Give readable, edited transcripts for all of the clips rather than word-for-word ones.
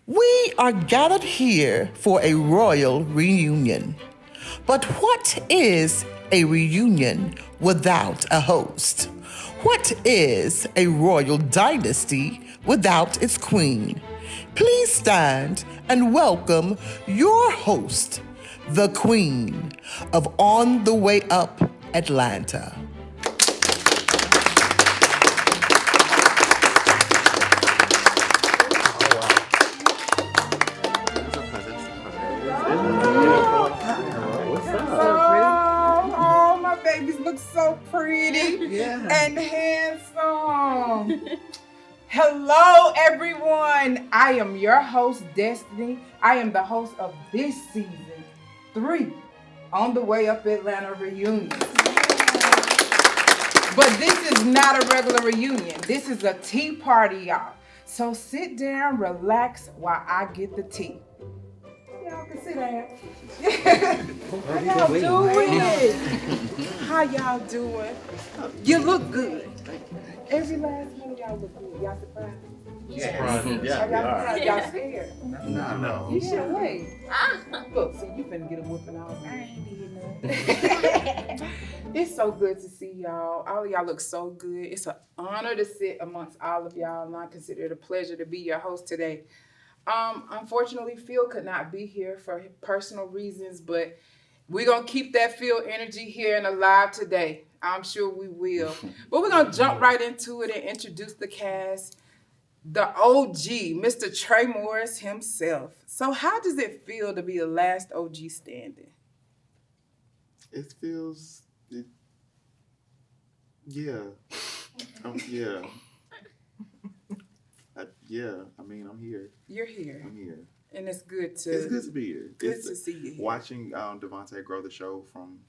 We are gathered here for a royal reunion. But what is a reunion without a host? What is a royal dynasty without its queen? Please stand and welcome your host, the queen of On the Way Up Atlanta. Oh, my babies look so pretty and handsome. Hello, everyone. I am your host, Destiny. I am the host of this season 3 On the Way Up Atlanta reunion. But this is not a regular reunion. This is a tea party, y'all. So sit down, relax while I get the tea. Y'all can sit down. How y'all doing? How y'all doing? You look good. Every last one of y'all look good. Y'all surprised? Y'all scared? No. You should wait. Look, see, you finna get a whooping all night. I ain't did nothing. It's so good to see y'all. All of y'all look so good. It's an honor to sit amongst all of y'all, and I consider it a pleasure to be your host today. Unfortunately, Phil could not be here for personal reasons, but we're going to keep that Phil energy here and alive today. I'm sure we will. But we're going to jump right into it and introduce the cast. The OG, Mr. Trey Morris himself. So how does it feel to be the last OG standing? It feels, yeah. I mean, I'm here. You're here. I'm here. And it's good to be here. Good to see you here. Watching Devontae grow the show from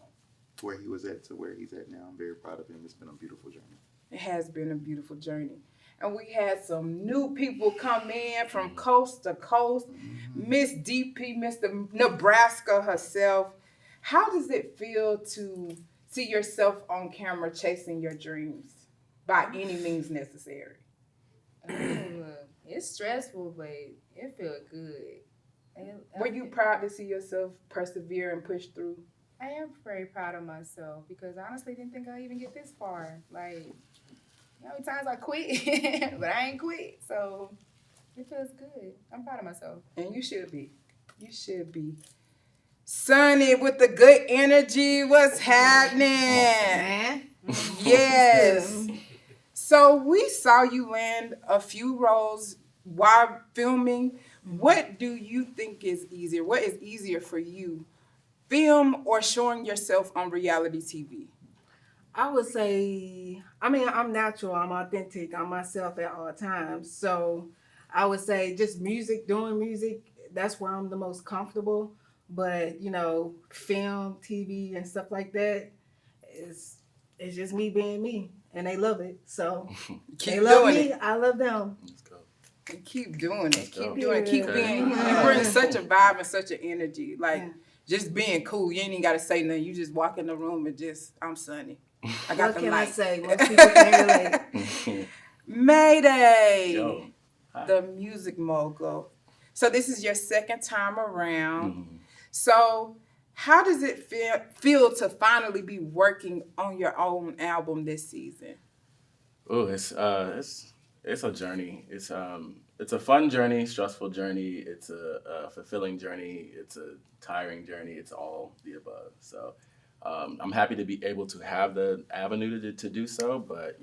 where he was at to where he's at now. I'm very proud of him. It's been a beautiful journey. It has been a beautiful journey. And we had some new people come in from coast to coast. Miss DP, Mr. Nebraska herself. How does it feel to see yourself on camera chasing your dreams by any means necessary? It's stressful, but it feels good. Were you proud to see yourself persevere and push through? I am very proud of myself because I honestly didn't think I'd even get this far. Like, you know, times I quit, but I ain't quit. So it feels good. I'm proud of myself. And you should be. You should be. Sunny with the good energy. What's happening? Yes. So we saw you land a few roles while filming. What do you think is easier? What is easier for you, film or showing yourself on reality TV? I would say, I'm natural, I'm authentic, I'm myself at all times. So I would say just doing music, that's where I'm the most comfortable. But, film, TV, and stuff like that, it's just me being me. And they love it. So they love me, I love them. Let's go. And keep doing it. Keep go. doing it. Keep being, you bring such a vibe and such an energy. Like, just being cool. You ain't even got to say nothing. You just walk in the room and I'm Sunny. I got What the can light. I say? Most people can relate. Mayday. Yo. The music mogul. So this is your second time around. So how does it feel to finally be working on your own album this season? Oh, it's a journey. It's a fun journey, stressful journey. It's a fulfilling journey. It's a tiring journey. It's all the above. So I'm happy to be able to have the avenue to do so. But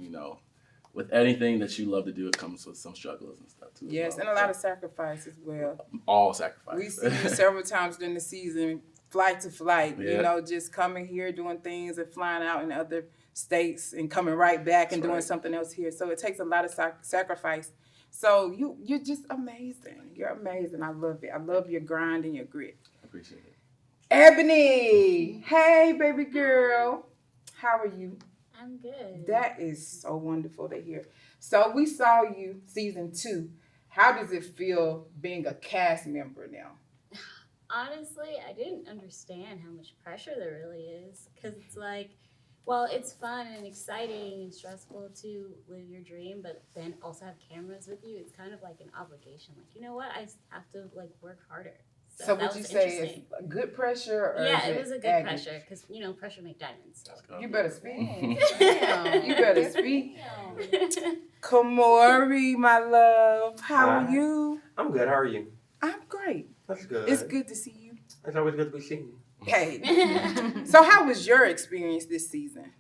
with anything that you love to do, it comes with some struggles and stuff too. Yes, and a lot of sacrifice as well. All sacrifice. We see you several times during the season, flight to flight, Yeah. just coming here, doing things and flying out in other states and coming right back and That's doing right. something else here. So it takes a lot of sacrifice. So you're just amazing. You're amazing. I love it. I love your grind and your grit. I appreciate it. Ebony, hey, baby girl. How are you? I'm good. That is so wonderful to hear. So we saw you season 2. How does it feel being a cast member now? Honestly, I didn't understand how much pressure there really is because it's like Well, it's fun and exciting and stressful to live your dream, but then also have cameras with you. It's kind of like an obligation. Like, you know what? I have to like work harder. So that would you was say interesting. it's good pressure or Yeah, is it was a good agony? pressure because pressure make diamonds. So. You better speak. Damn. You better speak. Damn. Kamori, my love, how are Hi. you? I'm good. How are you? I'm great. That's good. It's good to see you. It's always good to be seen you. Hey. So how was your experience this season?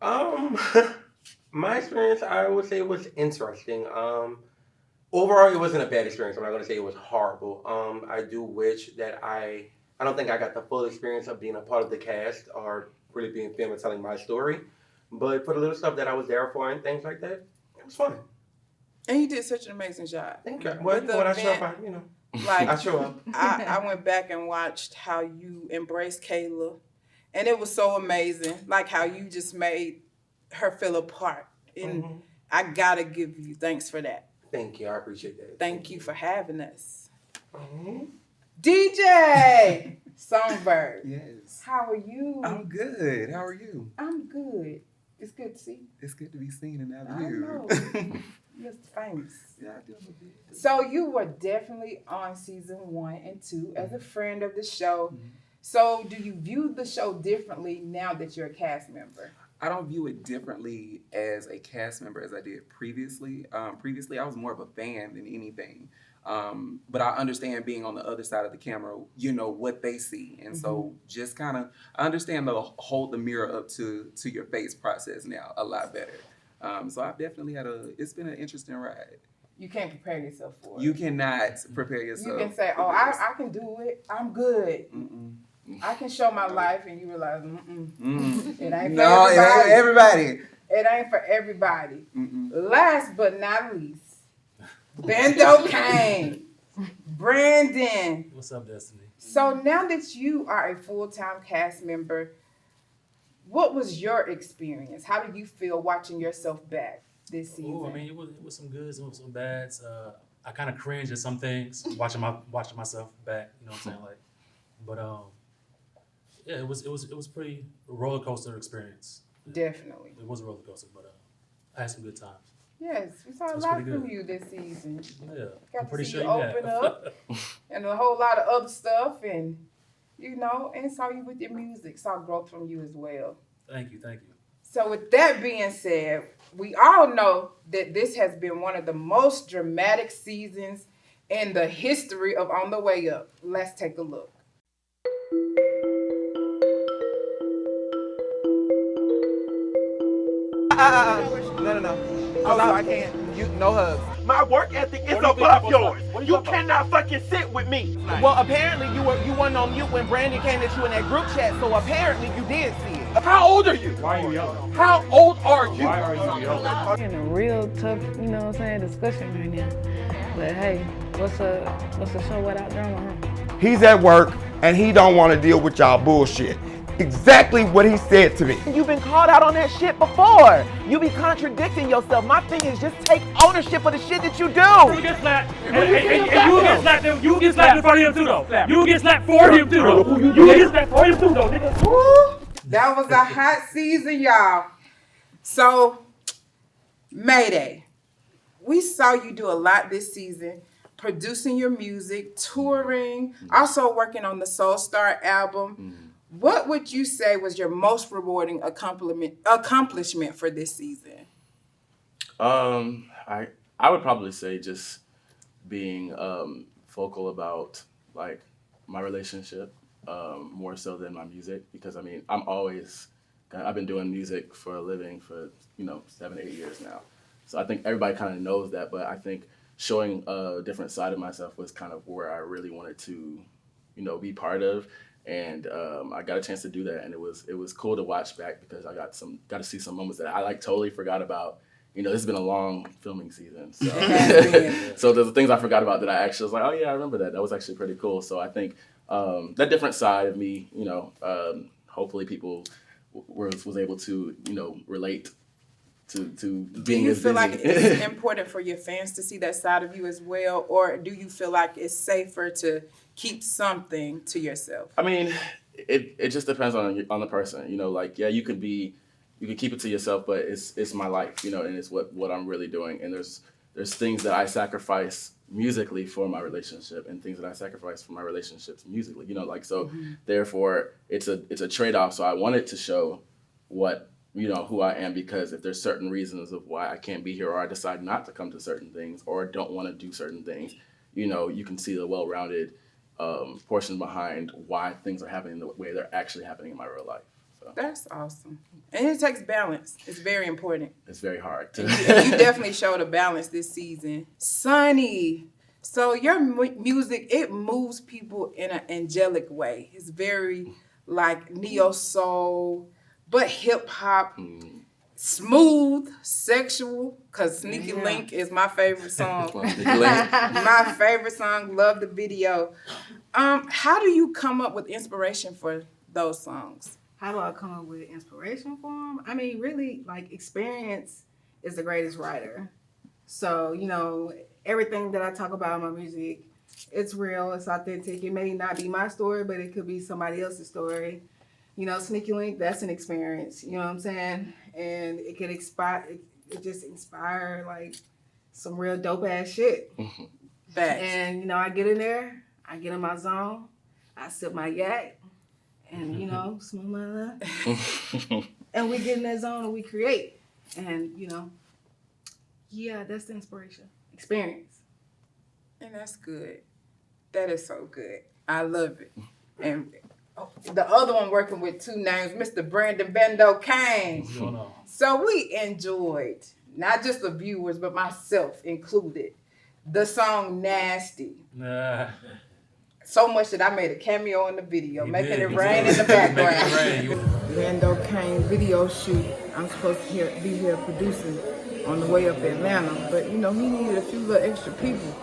My experience, I would say, was interesting. Overall, it wasn't a bad experience. I'm not gonna say it was horrible. I do wish that I don't think I got the full experience of being a part of the cast or really being filmed and telling my story. But for the little stuff that I was there for and things like that, it was fun. And you did such an amazing job. Thank you. With the When I show event, up, I Like show up. I went back and watched how you embraced Kayla, and it was so amazing. Like how you just made her feel a part, and Mhm. I gotta give you thanks for that. Thank you. I appreciate that. Thank you for having us, Mhm. DJ Songbird. Yes. How are you? I'm good. How are you? I'm good. It's good to see you. It's good to be seen and have I you. know. You're famous. Yeah, I do a little bit. So you were definitely on season 1 and 2 as a friend of the show. Mhm. So do you view the show differently now that you're a cast member? I don't view it differently as a cast member as I did previously. Previously, I was more of a fan than anything. But I understand being on the other side of the camera, what they see. And so just kind of, I understand the hold the mirror up to your face process now a lot better. So I've definitely it's been an interesting ride. You can't prepare yourself for it. You cannot prepare yourself. You can say, for oh, this. I can do it. I'm good. Mm-mm. I can show my life, and you realize, it ain't for No, it ain't everybody. everybody. It ain't for everybody. Mm-mm. Last but not least, Bando Kane, Brandon. What's up, Destiny? So now that you are a full-time cast member, what was your experience? How did you feel watching yourself back this season? Oh, I mean, it was some goods and some bads. I kind of cringe at some things watching myself back. You know what I'm saying? But yeah, it was pretty roller coaster experience. Definitely. It was a roller coaster, but I had some good times. Yes, we saw a That's lot pretty from good. you this season. Yeah, Got I'm to pretty see sure you you open have. up and a whole lot of other stuff, and and saw you with your music. Saw growth from you as well. Thank you. So with that being said, we all know that this has been one of the most dramatic seasons in the history of On the Way Up. Let's take a look. No. Oh, I can't. No hugs. My work ethic is above yours. You cannot fucking sit with me. Well, apparently you weren't on mute when Brandon came at you in that group chat, so apparently you did see it. How old are you? Why are you yelling? How old are you? Why are you yelling? In a real tough, discussion right now. But hey, what's a show without drama, huh? He's at work and he don't want to deal with y'all bullshit. Exactly what he said to me. You've been called out on that shit before. You be contradicting yourself. My thing is just take ownership of the shit that you do. You get slapped. And you get slapped. You get slapped in front of him too, though. You get slapped for him too, though. You get slapped for him too, though, nigga. Woo! That was a hot season, y'all. So, Mayday. We saw you do a lot this season, producing your music, touring, also working on the Soul Star album. What would you say was your most rewarding accomplishment for this season? I would probably say just being vocal about like my relationship more so than my music, because I mean I've been doing music for a living for 7-8 years now, so I think everybody kind of knows that, but I think showing a different side of myself was kind of where I really wanted to be part of. And I got a chance to do that, and it was cool to watch back because I got to see some moments that I totally forgot about. This has been a long filming season, so so there's things I forgot about that I actually was like, oh yeah, I remember that. That was actually pretty cool. So I think that different side of me, hopefully people was able to relate to being. Do you as feel busy. like it's important for your fans to see that side of you as well, or do you feel like it's safer to keep something to yourself? I mean, it just depends on the person. You know, like yeah, you can keep it to yourself, but it's my life, you know, and it's what I'm really doing. And there's things that I sacrifice musically for my relationship, and things that I sacrifice for my relationships musically. You know, like so. Therefore, it's a trade off. So I wanted to show what who I am, because if there's certain reasons of why I can't be here, or I decide not to come to certain things, or don't want to do certain things, you can see the well-rounded portion behind why things are happening the way they're actually happening in my real life. So That's awesome. And it takes balance. It's very important. it's very hard to. And you definitely showed a balance this season. Sunny. So your music, it moves people in an angelic way. It's very like neo soul, but hip hop, smooth, sexual. Cause Sneaky Link is my favorite song. My favorite song. Love the video. How do you come up with inspiration for those songs? How do I come up with inspiration for them? I mean, really, like, experience is the greatest writer. So, everything that I talk about in my music, it's real, it's authentic. It may not be my story, but it could be somebody else's story. Sneaky Link, that's an experience, you know what I'm saying? And it could it just inspire, like, some real dope-ass shit. Facts. And, I get in there, I get in my zone, I sip my yak, and, smoke my love. And we get in that zone and we create. And, yeah, that's the inspiration. Experience. And that's good. That is so good. I love it. And the other one working with two names, Mr. Brandon Bendo Kane. What's going on? So we enjoyed, not just the viewers, but myself included, the song Nasty. Nah. So much that I made a cameo in the video, You making did. it You rain did. in the background. Making it rain. You- Bando Kane video shoot. I'm supposed to be here producing on the way up to Atlanta. But, he needed a few little extra people.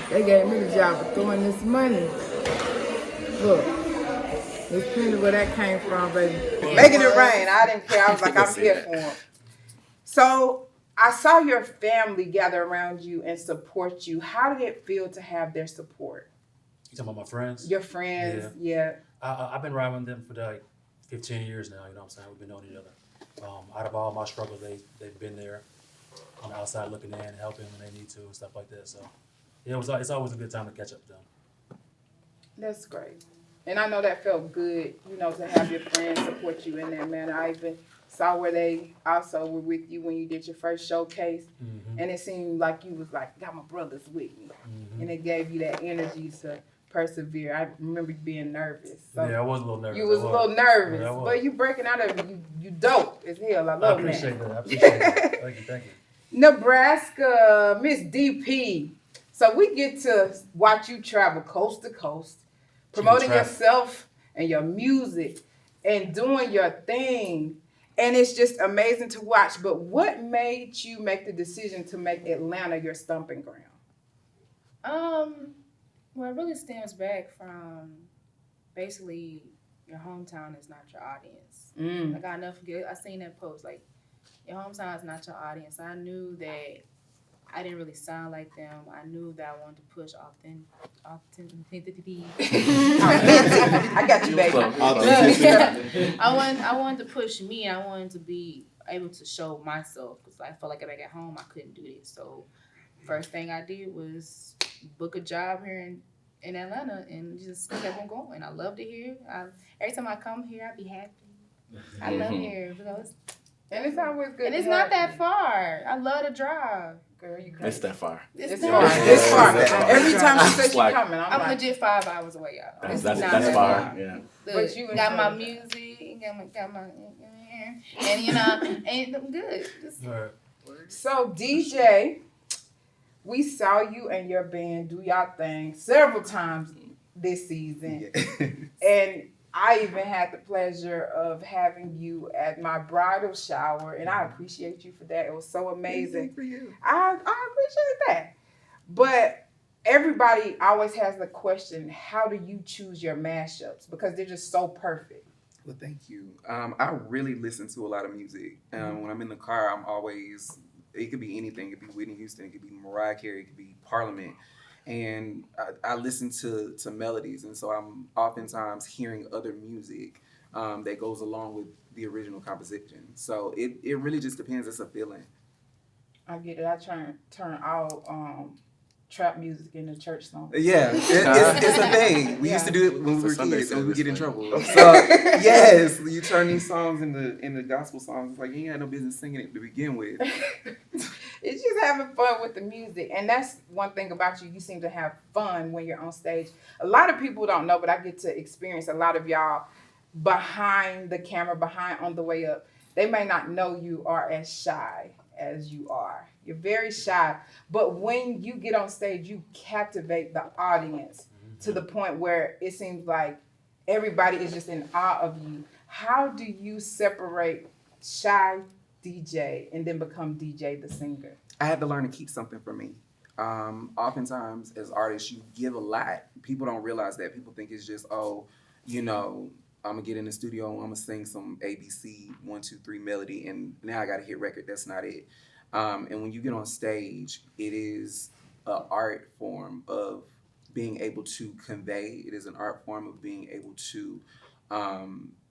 They gave me the job of throwing this money. Look, there's plenty where that came from, baby. Making it rain. I didn't care. I was like, I'm here for him. So I saw your family gather around you and support you. How did it feel to have their support? You talking about my friends? Your friends, yeah. I've been riding with them for like 15 years now, you know what I'm saying? We've been knowing each other. Out of all my struggles, they've been there on the outside looking in, helping when they need to, and stuff like that. So, yeah, it's always a good time to catch up with them. That's great. And I know that felt good, to have your friends support you in that manner. I even saw where they also were with you when you did your first showcase. And it seemed like you was like, got my brothers with me. And it gave you that energy to persevere. I remember you being nervous. So Yeah, I was a little nervous. you was a little nervous, Yeah, I was. but you breaking out of it. You dope as hell. I I love appreciate that. that. I appreciate that. Thank you. Nebraska, Miss DP. So we get to watch you travel coast to coast, promoting traffic. yourself and your music and doing your thing. And it's just amazing to watch. But what made you make the decision to make Atlanta your stomping ground? Well, it really stems back from basically your hometown is not your audience. Like I seen that post, like your hometown is not your audience. I knew that I didn't really sound like them. I knew that I wanted to push authenticity. I got you, baby. I wanted to push me. I wanted to be able to show myself because I felt like if I got home, I couldn't do this. So first thing I did was book a job here in Atlanta and just kept on going. I loved it here. Every time I come here, I be happy. I love here because And it's always good. and to it's not have that far. I love to drive. Girl, you It's that far. It's not. far. It's far. Every time she says It's she like- coming, I'm I'm like, legit 5 hours away, y'all. It's That's not that's that far. Yeah. Look, But you got my enjoy music, got my, and and I'm good. Just- All right. So DJ, we saw you and your band do y'all thing several times this season. And I even had the pleasure of having you at my bridal shower, and I appreciate you for that. It was so amazing. For you. I appreciate that. But everybody always has the question, how do you choose your mashups? Because they're just so perfect. Well, thank you. I really listen to a lot of music. When I'm in the car, I'm always, it could be anything. It could be Whitney Houston. It could be Mariah Carey. It could be Parliament. and I listen to melodies, and so I'm oftentimes hearing other music that goes along with the original composition. So it really just depends. It's a feeling. I get it. I turn all trap music into church songs. Yeah, it's a thing. We used to do it when we were Sunday kids and we would get in service trouble. So yes, you turn these songs into gospel songs. It's like you ain't had no business singing it to begin with. It's just having fun with the music. And that's one thing about you. You seem to have fun when you're on stage. A lot of people don't know, but I get to experience a lot of y'all behind the camera, behind On the Way Up. They may not know you are as shy as you are. You're very shy. But when you get on stage, you captivate the audience to the point where it seems like everybody is just in awe of you. How do you separate shy DJ and then become DJ the singer? I had to learn to keep something for me. Oftentimes, as artists, you give a lot. People don't realize that. People think it's just, oh, you know, I'm gonna get in the studio and I'm gonna sing some ABC 1, 2, 3 melody, and now I got a hit record. That's not it. And when you get on stage, it is an art form of being able to convey. It is an art form of being able to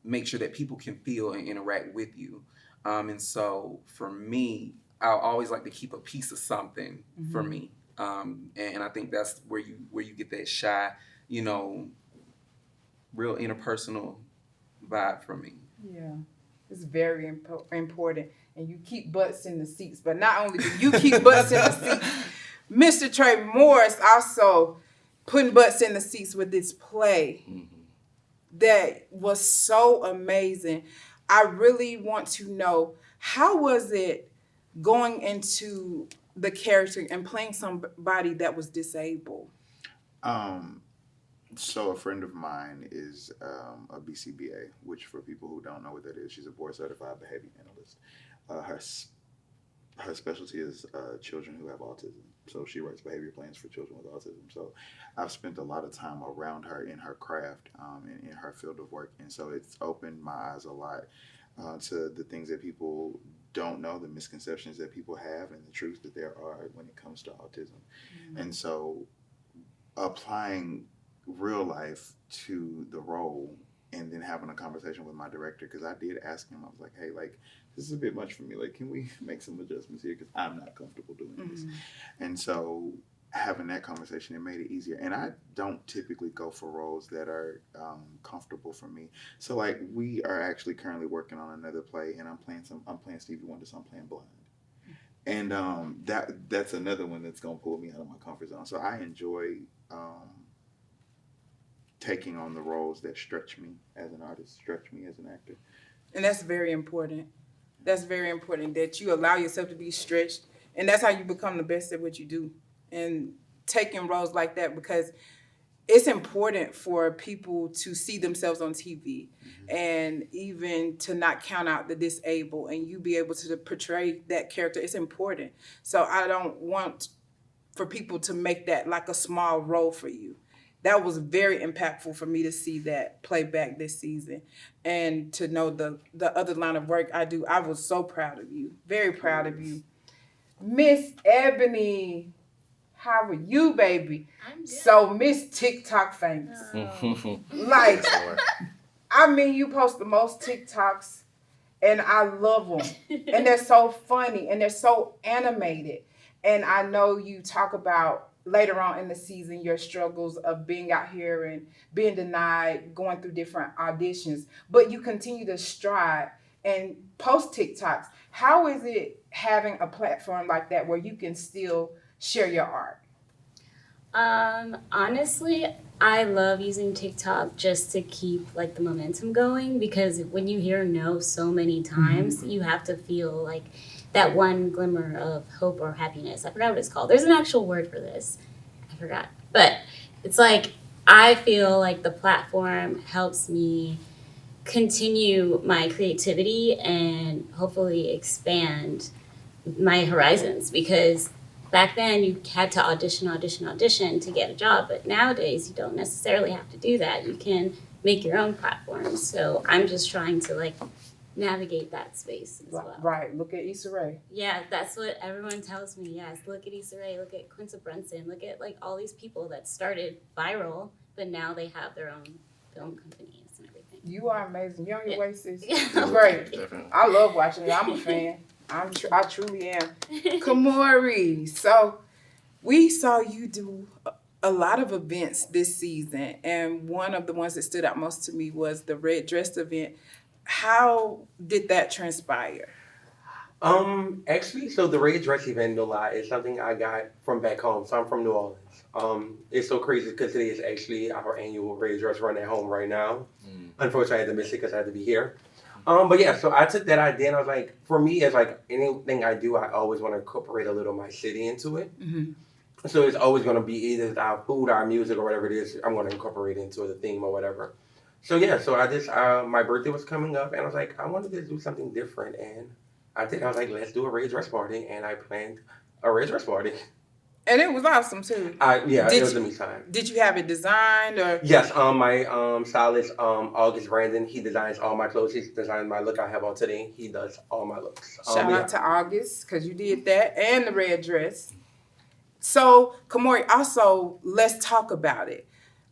make sure that people can feel and interact with you. And so for me, I always like to keep a piece of something for me. And I think that's where you get that shy, you know, real interpersonal vibe from me. Yeah, it's very important. And you keep butts in the seats. But not only do you keep butts in the seats, Mr. Trey Morris also putting butts in the seats with this play that was so amazing. I really want to know, how was it going into the character and playing somebody that was disabled? So a friend of mine is a BCBA, which for people who don't know what that is, she's a board certified behavior analyst. Her specialty is children who have autism. So she writes behavior plans for children with autism. So I've spent a lot of time around her in her craft and in her field of work. And so it's opened my eyes a lot to the things that people don't know, the misconceptions that people have, and the truth that there are when it comes to autism. And so applying real life to the role and then having a conversation with my director, because I did ask him, I was like, hey, like, this is a bit much for me. Like, can we make some adjustments here? Because I'm not comfortable doing this. And so having that conversation, it made it easier. And I don't typically go for roles that are comfortable for me. So, like, we are actually currently working on another play, and I'm playing Stevie Wonder, so I'm playing Blind. And that's another one that's going to pull me out of my comfort zone. So I enjoy taking on the roles that stretch me as an artist, stretch me as an actor. And that's very important. That's very important that you allow yourself to be stretched. And that's how you become the best at what you do. And taking roles like that, because it's important for people to see themselves on TV and even to not count out the disabled and you be able to portray that character. It's important. So I don't want for people to make that like a small role for you. That was very impactful for me to see that play back this season and to know the other line of work I do. I was so proud of you. Very proud of you. Miss Ebony, how are you, baby? I'm good. So Miss TikTok famous. Like, I mean, you post the most TikToks and I love them. And they're so funny and they're so animated. And I know you talk about later on in the season, your struggles of being out here and being denied, going through different auditions, but you continue to strive and post TikToks. How is it having a platform like that where you can still share your art? Honestly, I love using TikTok just to keep like the momentum going, because when you hear no so many times, you have to feel like that one glimmer of hope or happiness. I forgot what it's called. There's an actual word for this. I forgot. But it's like, I feel like the platform helps me continue my creativity and hopefully expand my horizons, because back then you had to audition to get a job, but nowadays you don't necessarily have to do that. You can make your own platform. So I'm just trying to like navigate that space as well. Right. Look at Issa Rae. Yeah, that's what everyone tells me. Yes, look at Issa Rae, look at Quinta Brunson, look at like all these people that started viral, but now they have their own film companies and everything. You are amazing. You on your way, sis. Yeah. It's great. I love watching it. I'm a fan. I truly am. Kamori, so we saw you do a lot of events this season, and one of the ones that stood out most to me was the red dress event. How did that transpire? Actually, so the red dress event, no lie, is something I got from back home. So I'm from New Orleans. It's so crazy because today is actually our annual red dress run at home right now. Unfortunately, I had to miss it because I had to be here. But yeah, so I took that idea and I was like, for me, it's like anything I do, I always want to incorporate a little of my city into it. So it's always going to be either our food, our music, or whatever it is. I'm going to incorporate into the theme or whatever. So yeah, so I just, my birthday was coming up and I was like, I wanted to do something different. And I did. I was like, let's do a red dress party. And I planned a red dress party. And it was awesome too. It was a me time. Did you have it designed or? Yes, my stylist, August Brandon, he designs all my clothes. He designed my look I have on today. He does all my looks. Shout out to August because you did that and the red dress. So, Kamori, also, let's talk about it.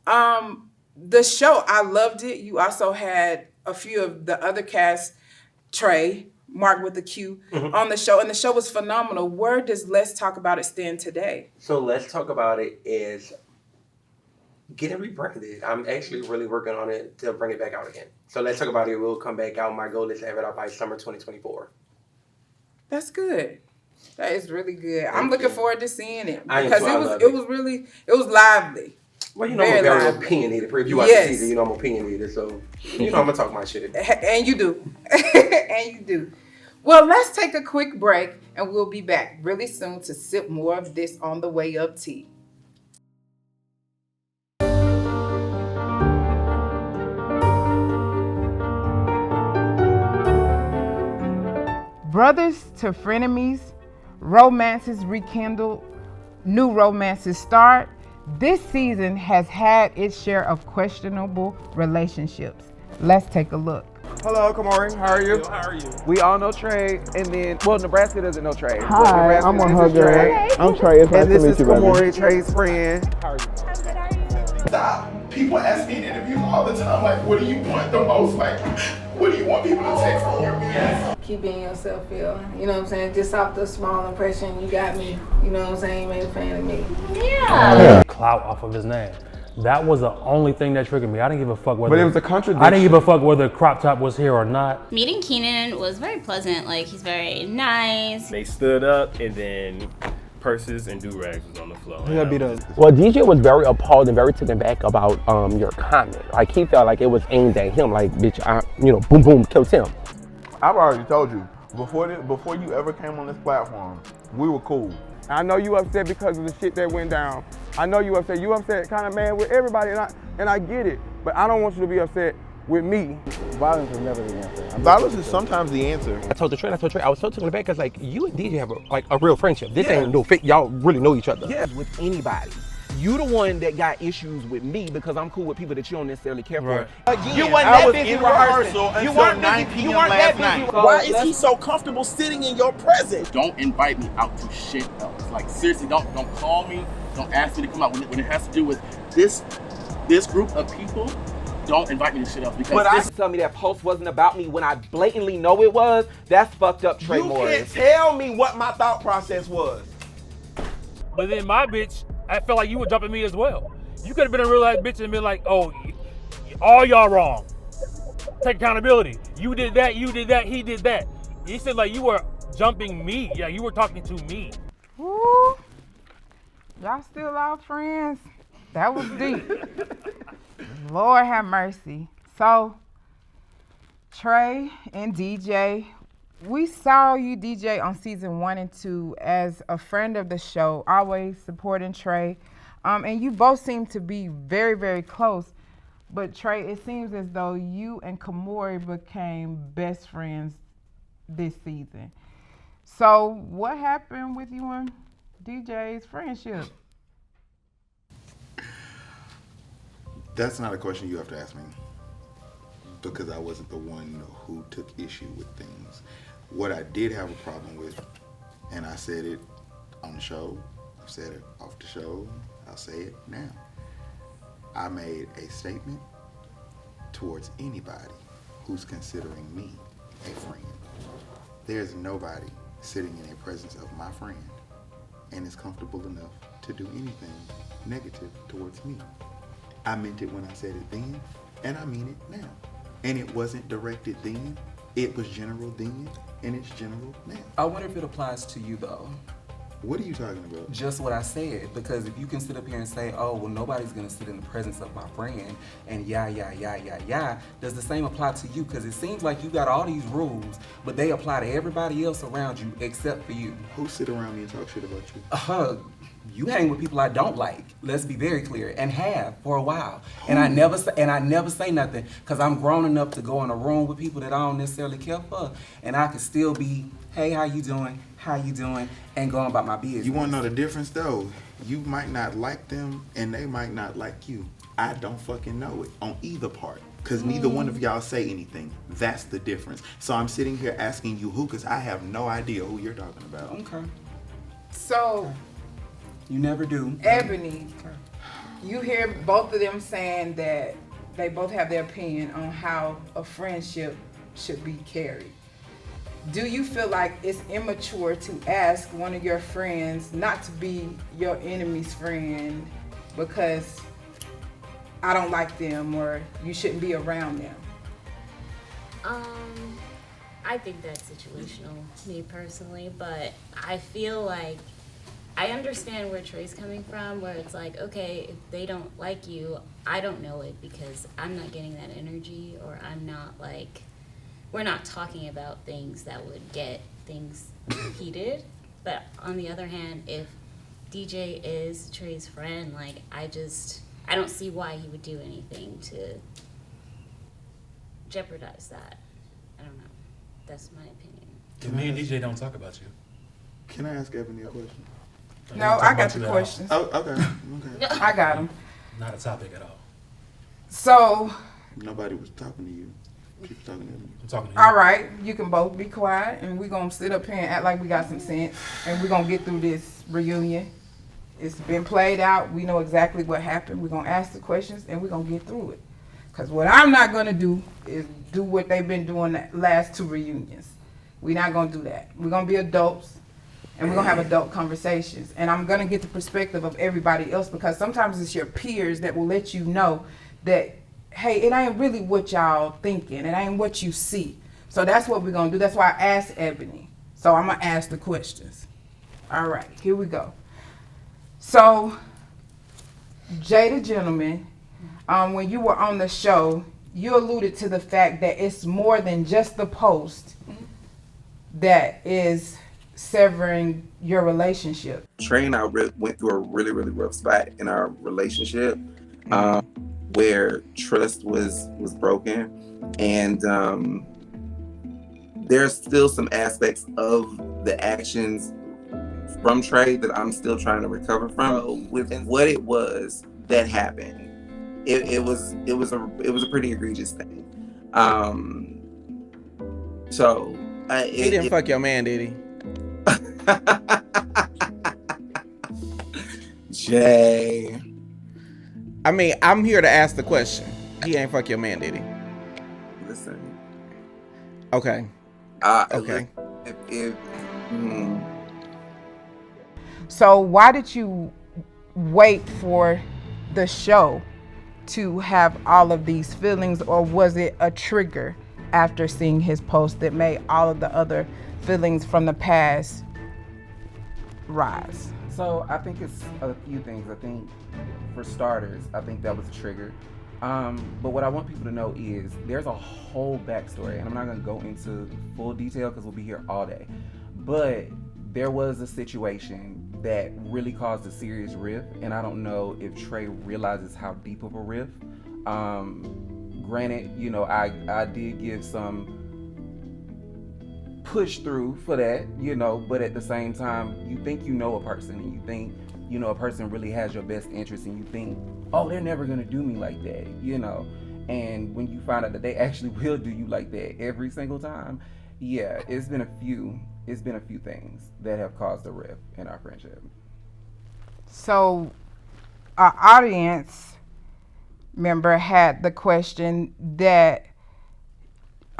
The show, I loved it. You also had a few of the other cast, Trey, Mark with the Q, on the show, and the show was phenomenal. Where does Let's Talk About It stand today? So, Let's Talk About It is getting rebranded. I'm actually really working on it to bring it back out again. So, Let's Talk About It will come back out. My goal is to have it out by summer 2024. That's good. That is really good. I'm looking forward to seeing it I am because too. it was lively. Well, you know, I'm very opinionated. If you watch the season, you know I'm opinionated. So, you know I'm going to talk my shit. And you do. And you do. Well, let's take a quick break and we'll be back really soon to sip more of this on the way up tea. Brothers to frenemies, romances rekindled, new romances start. This season has had its share of questionable relationships. Let's take a look. Hello, Kamori. How are you? How are you? We all know Trey, and then, well, Nebraska doesn't know Trey. Hi, I'm on her girl. I'm Trey. It's nice And this to is meet you, Kamori, baby. Trey's friend. How are you? Stop. People ask me in interviews all the time, like, what do you want the most? Like, what do you want people to take from your BS? Keep being yourself, Phil. You know what I'm saying? Just off the small impression, you got me. You know what I'm saying? You made a fan of me. Yeah. Clout off of his name. That was the only thing that triggered me. I didn't give a fuck whether. But it was a contradiction. I didn't give a fuck whether crop top was here or not. Meeting Keenan was very pleasant. Like, he's very nice. They stood up and then purses and do-rags was on the floor. Well, DJ was very appalled and very taken back about your comment. Like, he felt like it was aimed at him. Like, bitch, boom, boom, killed him. I've already told you, before you ever came on this platform, we were cool. I know you upset because of the shit that went down. I know you upset. You upset kind of mad with everybody, and I get it. But I don't want you to be upset with me. Violence is never the answer. Violence is sometimes the answer. I told Trey, I was so taken aback because, like, you and DJ have a real friendship. This ain't no fake. Y'all really know each other. Yeah. With anybody. You the one that got issues with me because I'm cool with people that you don't necessarily care for. Again, You weren't I that was busy in rehearsing. rehearsal You until weren't 9 busy- p.m. you weren't last that busy. night. Why is he so comfortable sitting in your presence? Don't invite me out to shit else. Like, seriously, don't call me. Don't ask me to come out when it has to do with this group of people. Don't invite me to shit else because Tell me that post wasn't about me when I blatantly know it was. That's fucked up, Trey You Morris. can't tell me what my thought process was. But then my bitch, I felt like you were jumping me as well. You could have been a real ass bitch and been like, oh, all y'all wrong. Take accountability. You did that, he did that. He said like you were jumping me. Yeah, you were talking to me. Woo. Y'all still our friends? That was deep. Lord have mercy. So, Trey and DJ, we saw you DJ on season 1 and 2 as a friend of the show, always supporting Trey. And you both seem to be very, very close. But Trey, it seems as though you and Kamori became best friends this season. So what happened with you and DJ's friendship? That's not a question you have to ask me. because I wasn't the one who took issue with things. What I did have a problem with, and I said it on the show, I've said it off the show, I'll say it now. I made a statement towards anybody who's considering me a friend. There's nobody sitting in the presence of my friend and is comfortable enough to do anything negative towards me. I meant it when I said it then, and I mean it now. And it wasn't directed then, it was general then, and it's general now. I wonder if it applies to you though. What are you talking about? Just what I said, because if you can sit up here and say, oh, well, nobody's gonna sit in the presence of my friend, and yeah, does the same apply to you? Because it seems like you got all these rules, but they apply to everybody else around you except for you. Who sit around me and talk shit about you? You hang with people I don't like. Let's be very clear, and have for a while. And I never say nothing, because I'm grown enough to go in a room with people that I don't necessarily care for, and I can still be, hey, how you doing? How you doing? And going about my business. You want to know the difference though? You might not like them, and they might not like you. I don't fucking know it on either part, because neither one of y'all say anything. That's the difference. So I'm sitting here asking you who, because I have no idea who you're talking about. Okay. So, you never do. Ebony, you hear both of them saying that they both have their opinion on how a friendship should be carried. Do you feel like it's immature to ask one of your friends not to be your enemy's friend because I don't like them or you shouldn't be around them? I think that's situational, me personally, but I feel like I understand where Trey's coming from, where it's like, okay, if they don't like you, I don't know it because I'm not getting that energy, or I'm not like, we're not talking about things that would get things heated. But on the other hand, if DJ is Trey's friend, like, I don't see why he would do anything to jeopardize that. I don't know. That's my opinion. If me and DJ don't talk about you. Can I ask Ebony a question? No, I got the questions. Oh, okay. I got them. Not a topic at all. So. Nobody was talking to you. Keep talking to me. I'm talking to you. All right, you can both be quiet, and we're going to sit up here and act like we got some sense, and we're going to get through this reunion. It's been played out. We know exactly what happened. We're going to ask the questions, and we're going to get through it. Because what I'm not going to do is do what they've been doing the last two reunions. We're not going to do that. We're going to be adults, and we're going to have adult conversations. And I'm going to get the perspective of everybody else, because sometimes it's your peers that will let you know that, hey, it ain't really what y'all thinking. It ain't what you see. So that's what we're going to do. That's why I asked Ebony. So I'm going to ask the questions. All right, here we go. So, Jay the Gentleman, when you were on the show, you alluded to the fact that it's more than just the post that is severing your relationship. Trey and I went through a really, really rough spot in our relationship, where trust was broken, and there's still some aspects of the actions from Trey that I'm still trying to recover from. With what it was that happened, it was a pretty egregious thing. He didn't fuck your man, did he? Jay. I mean, I'm here to ask the question. He ain't fuck your man, did he? Listen. Okay. Okay. So why did you wait for the show to have all of these feelings, or was it a trigger after seeing his post that made all of the other feelings from the past rise? So I think it's a few things. I think for starters, I think that was a trigger. But what I want people to know is there's a whole backstory, and I'm not gonna go into full detail because we'll be here all day. But there was a situation that really caused a serious rift, and I don't know if Trey realizes how deep of a rift. Granted, you know, I did give some push through for that, you know, but at the same time, you think you know a person, and you think, you know, a person really has your best interest, and you think, oh, they're never gonna do me like that, you know. And when you find out that they actually will do you like that every single time, yeah, it's been a few things that have caused a rift in our friendship. So, our audience member had the question that,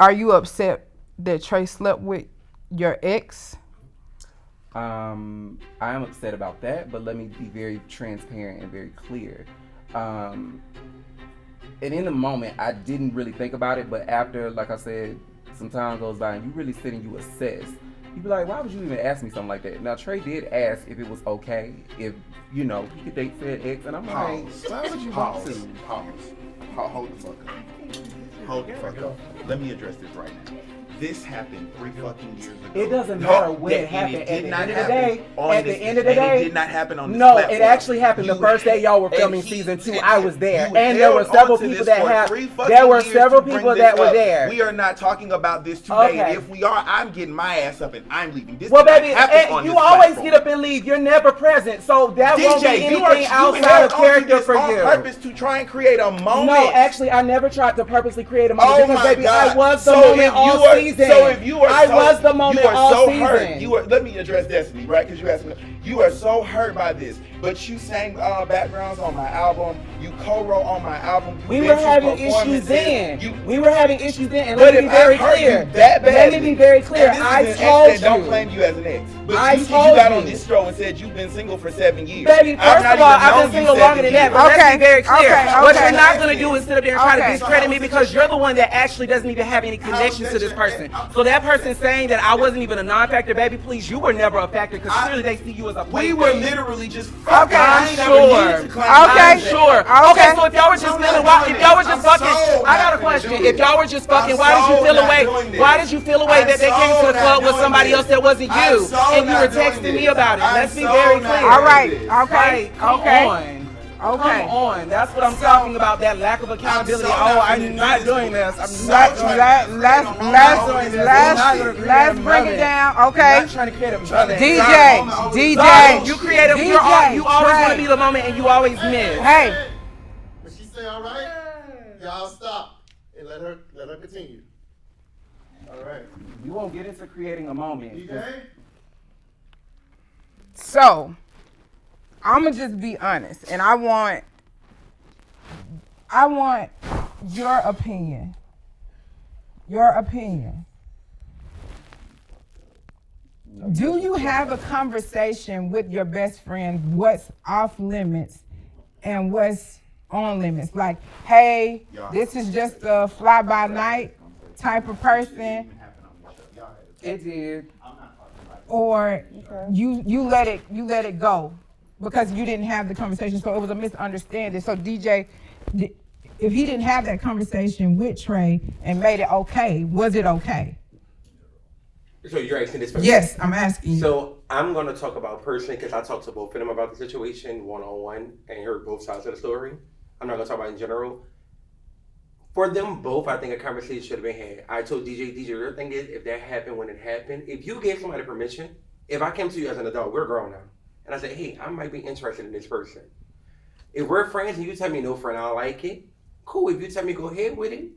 are you upset that Trey slept with your ex? I am upset about that, but let me be very transparent and very clear. And in the moment, I didn't really think about it, but after, like I said, some time goes by and you really sit and you assess, you be like, why would you even ask me something like that? Now, Trey did ask if it was okay, if, you know, he could date said ex, and I'm like, why would you want to? Hold the fuck up. Hold the fuck up. Let me address this right now. This happened 3 fucking years ago. It doesn't matter when it happened. At the end of the day, it did not happen on this no, platform. it actually happened the first day y'all were filming season 2. I was there, and there were several people that were there. We are not talking about this today. Okay. If we are, I'm getting my ass up and I'm leaving. This baby, you always get up and leave. You're never present, so that won't be anything outside of character for you. On purpose to try and create a moment. No, actually, I never tried to purposely create a moment because, baby, I was the moment all season. So if you are was the moment all season. Hurt. Let me address Destiny, right? Because you asked me. You are so hurt by this, but you sang backgrounds on my album. You co-wrote on my album. We were having issues then. And let me be very clear. Let me be very clear. I told you. Don't claim you as an ex. But you told got on this show and said you've been single for 7 years. Baby, first of all, I've been single longer than that. But let's be very clear. What you're not going to do is sit up there and try to discredit me because you're the one that actually doesn't even have any connection to this person. So that person saying that I wasn't even a non-factor, baby, please, you were never a factor because clearly they see you as a we were literally just fucking. I'm sure. I'm sure. Okay, so if y'all were just feeling, if y'all were just fucking, I got a question. If y'all were just fucking, why did you feel away? Why did you feel away that they came to the club with somebody else that wasn't you? And you were texting me about it. Let's be very clear. All right. Okay. Come on. That's what I'm talking about. That lack of accountability. I'm not doing this. Let's bring it down. Okay. I'm not trying to create a DJ. You create a. You always want to be the moment, and you always miss. Hey. When she say all right, y'all stop and let her continue. All right. You won't get into creating a moment. DJ. So, I'm gonna just be honest, and I want your opinion. Your opinion. Do you have a conversation with your best friend what's off limits and what's on limits? Like, hey, this is just a fly-by-night type of person. It did. Or you let it go because you didn't have the conversation, so it was a misunderstanding. So DJ, if he didn't have that conversation with Trey and made it okay, was it okay? So you're asking this person? Yes, I'm asking you. So I'm going to talk about personally because I talked to both of them about the situation one-on-one and heard both sides of the story. I'm not going to talk about it in general. For them both, I think a conversation should have been had. I told DJ, your thing is, if that happened when it happened, if you gave somebody permission, if I came to you as an adult, we're grown now, and I said, hey, I might be interested in this person. If we're friends and you tell me no, friend, I don't like it, cool. If you tell me go ahead with it,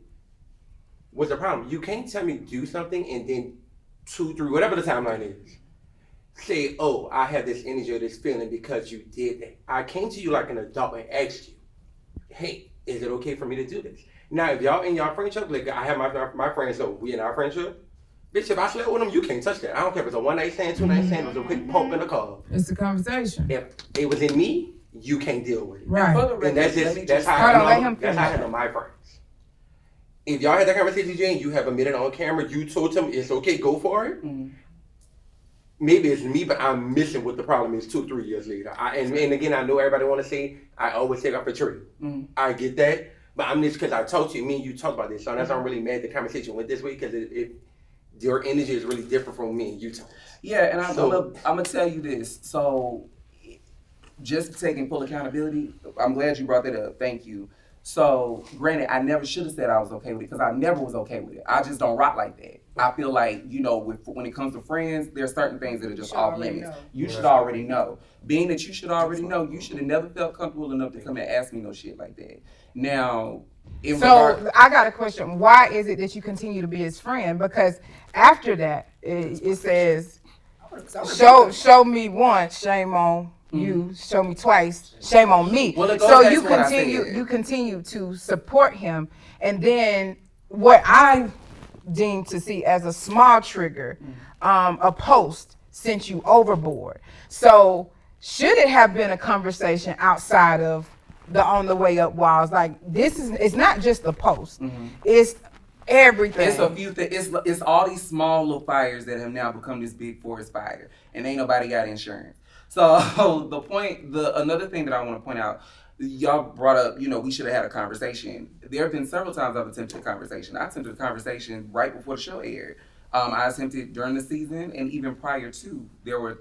what's the problem? You can't tell me do something and then 2, 3, whatever the timeline is, say, oh, I have this energy or this feeling because you did that. I came to you like an adult and asked you, hey, is it okay for me to do this? Now, if y'all in y'all friendship, like I have my friends, so we in our friendship, bitch, if I slept with them, you can't touch that. I don't care if it's a 1-night stand, 2-night stand, it's a quick pump in the car. It's a conversation. If it was in me, you can't deal with it. Right. And that's how I handle my friends. If y'all had that conversation, DJ, and you have admitted on camera, you told them it's okay, go for it. Mm-hmm. Maybe it's me, but I'm missing what the problem is 2 or 3 years later. And again, I know everybody want to say, I always take off a tree. Mm-hmm. I get that. But I'm just because I told you, me and you talked about this, so that's why I'm really mad the conversation went this way because your energy is really different from me and you talk. Yeah, and I'm gonna tell you this. So, just taking full accountability, I'm glad you brought that up. Thank you. So, granted, I never should have said I was okay with it because I never was okay with it. I just don't rock like that. I feel like, you know, when it comes to friends, there are certain things that are just off limits. know. You should already know. Being that you should already know, you should have never felt comfortable enough to come and ask me no shit like that. Now, So I got a question. Why is it that you continue to be his friend? Because after that, it says, show me once, shame on you. Show me twice, shame on me. Well, it goes So back you to what I continue, said. you continue to support him, and then what I deem to see as a small trigger, a post sent you overboard. So should it have been a conversation outside of the on the way up walls? Like it's not just the post. It's everything. It's a few things. It's all these small little fires that have now become this big forest fire, and ain't nobody got insurance. So another thing that I want to point out, y'all brought up, you know, we should have had a conversation. There have been several times I've attempted a conversation. I attempted a conversation right before the show aired. I attempted during the season, and even prior to, there were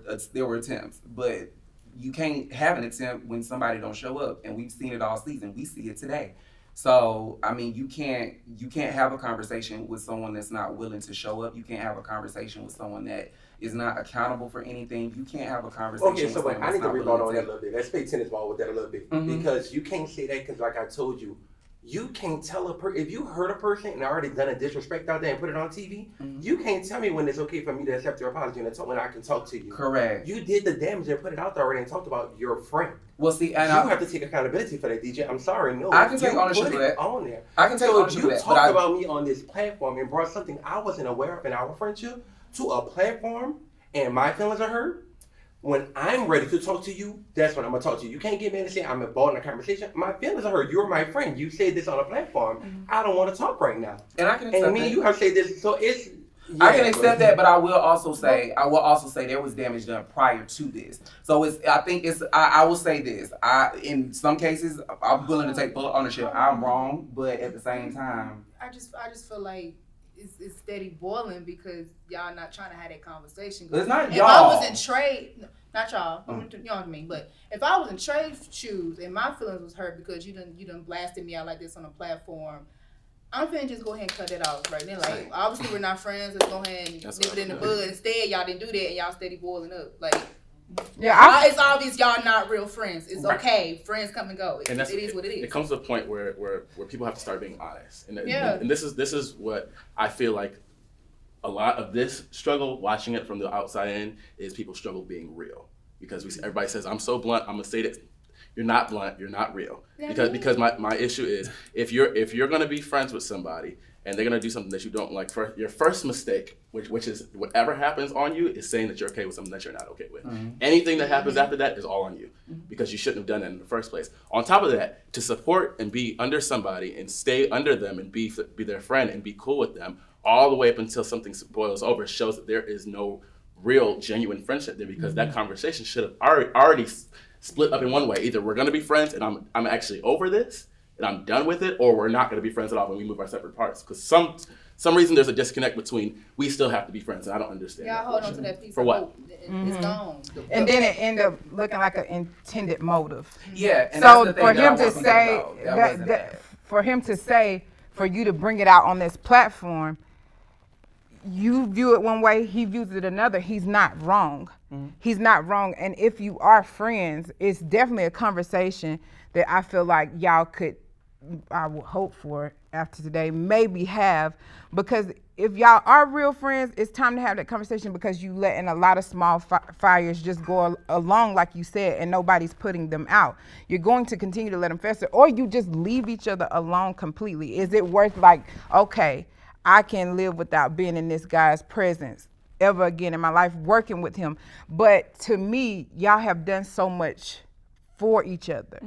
attempts. But you can't have an attempt when somebody don't show up, and we've seen it all season. We see it today. So I mean, you can't have a conversation with someone that's not willing to show up. You can't have a conversation with someone that is not accountable for anything. You can't have a conversation. Okay, so with wait, someone I that's need to not rebut willing on that a little bit. Let's play tennis ball with that a little bit. Mhm. Because you can't say that because, like I told you, you can't tell a person, if you hurt a person and already done a disrespect out there and put it on TV, you can't tell me when it's okay for me to accept your apology and when I can talk to you. Correct. You did the damage and put it out there already and talked about your friend. Well, see, and you I- have to take accountability for that, DJ. I'm sorry, no. I can take you ownership put of it that. on there. I can take so ownership you of that, talked but I- about me on this platform and brought something I wasn't aware of in our friendship to a platform, and my feelings are hurt. When I'm ready to talk to you, that's when I'm gonna talk to you. You can't get mad and say I'm involved in a conversation. My feelings are hurt. You're my friend. You said this on a platform. I don't want to talk right now. And I can accept And me that. and you have said this. So it's. I can yeah, accept that, but I will also say there was damage done prior to this. So I will say this. In some cases I'm willing to take full ownership. I'm wrong, but at the same time, I just feel like it's steady boiling because y'all not trying to have that conversation. It's not if y'all. I was in Trey, not y'all, you know what I mean. But if I was in Trey's shoes and my feelings was hurt because you done blasted me out like this on a platform, I'm finna just go ahead and cut it off right then. Like obviously we're not friends. Let's go ahead and nip it in the bud. Instead, y'all didn't do that and y'all steady boiling up. Like it's obvious y'all not real friends. It's Right. Okay. Friends come and go. And It is what it is. It comes to a point where people have to start being honest, and Yeah. and this is what I feel like. A lot of this struggle, watching it from the outside in, is people struggle being real because everybody says I'm so blunt. I'm gonna say that you're not blunt. You're not real because my issue is if you're gonna be friends with somebody and they're gonna do something that you don't like, your first mistake, which is whatever happens on you, is saying that you're okay with something that you're not okay with. Anything that happens after that is all on you because you shouldn't have done it in the first place. On top of that, to support and be under somebody and stay under them and be their friend and be cool with them all the way up until something boils over shows that there is no real genuine friendship there because that conversation should have already split up in one way. Either we're gonna be friends and I'm actually over this and I'm done with it, or we're not gonna be friends at all when we move our separate parts. Because some reason there's a disconnect between we still have to be friends and I don't understand. Y'all that hold on portion. to that piece For of what? hope. It's gone. And then it ended up looking like an intended motive. Yeah, and So that's the thing for that I him to wasn't say about. That wasn't that. for him to say, for you to bring it out on this platform, you view it one way, he views it another. He's not wrong. He's not wrong. And if you are friends, it's definitely a conversation that I feel like y'all could, I would hope for after today, maybe have, because if y'all are real friends, it's time to have that conversation because you letting a lot of small fires just go along, like you said, and nobody's putting them out. You're going to continue to let them fester, or you just leave each other alone completely. Is it worth like, okay, I can live without being in this guy's presence ever again in my life, working with him. But to me, y'all have done so much for each other.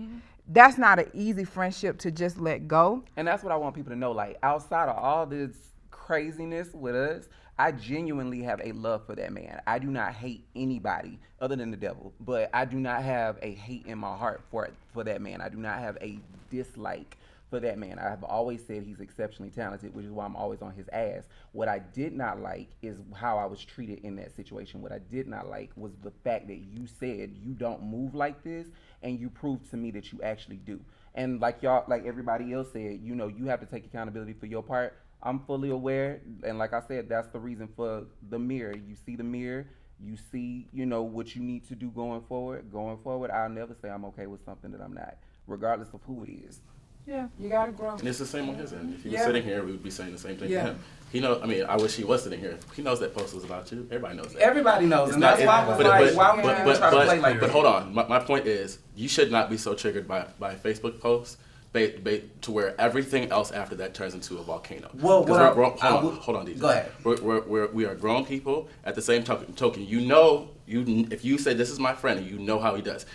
That's not an easy friendship to just let go. And that's what I want people to know. Like, outside of all this craziness with us, I genuinely have a love for that man. I do not hate anybody other than the devil, but I do not have a hate in my heart for that man. I do not have a dislike for that man. I have always said he's exceptionally talented, which is why I'm always on his ass. What I did not like is how I was treated in that situation. What I did not like was the fact that you said you don't move like this, and you proved to me that you actually do. And like y'all, like everybody else said, you know, you have to take accountability for your part. I'm fully aware, and like I said, that's the reason for the mirror. You see the mirror, you see, you know, what you need to do going forward. Going forward, I'll never say I'm okay with something that I'm not, regardless of who it is. Yeah, you gotta grow. And it's the same on his end. If he was Yeah. sitting here, we would be saying the same thing Yeah. to him. He know. I mean, I wish he was sitting here. He knows that post was about you. Everybody knows that. Everybody knows, It's and not- that's why I was but- like, but- why would you but- even try to but- play like But that? hold on. My point is, you should not be so triggered by a Facebook post to where everything else after that turns into a volcano. Well, 'Cause what we're grown, I hold on, DJ. Go ahead. We are grown people. At the same token, you know, if you say this is my friend, and you know how he does.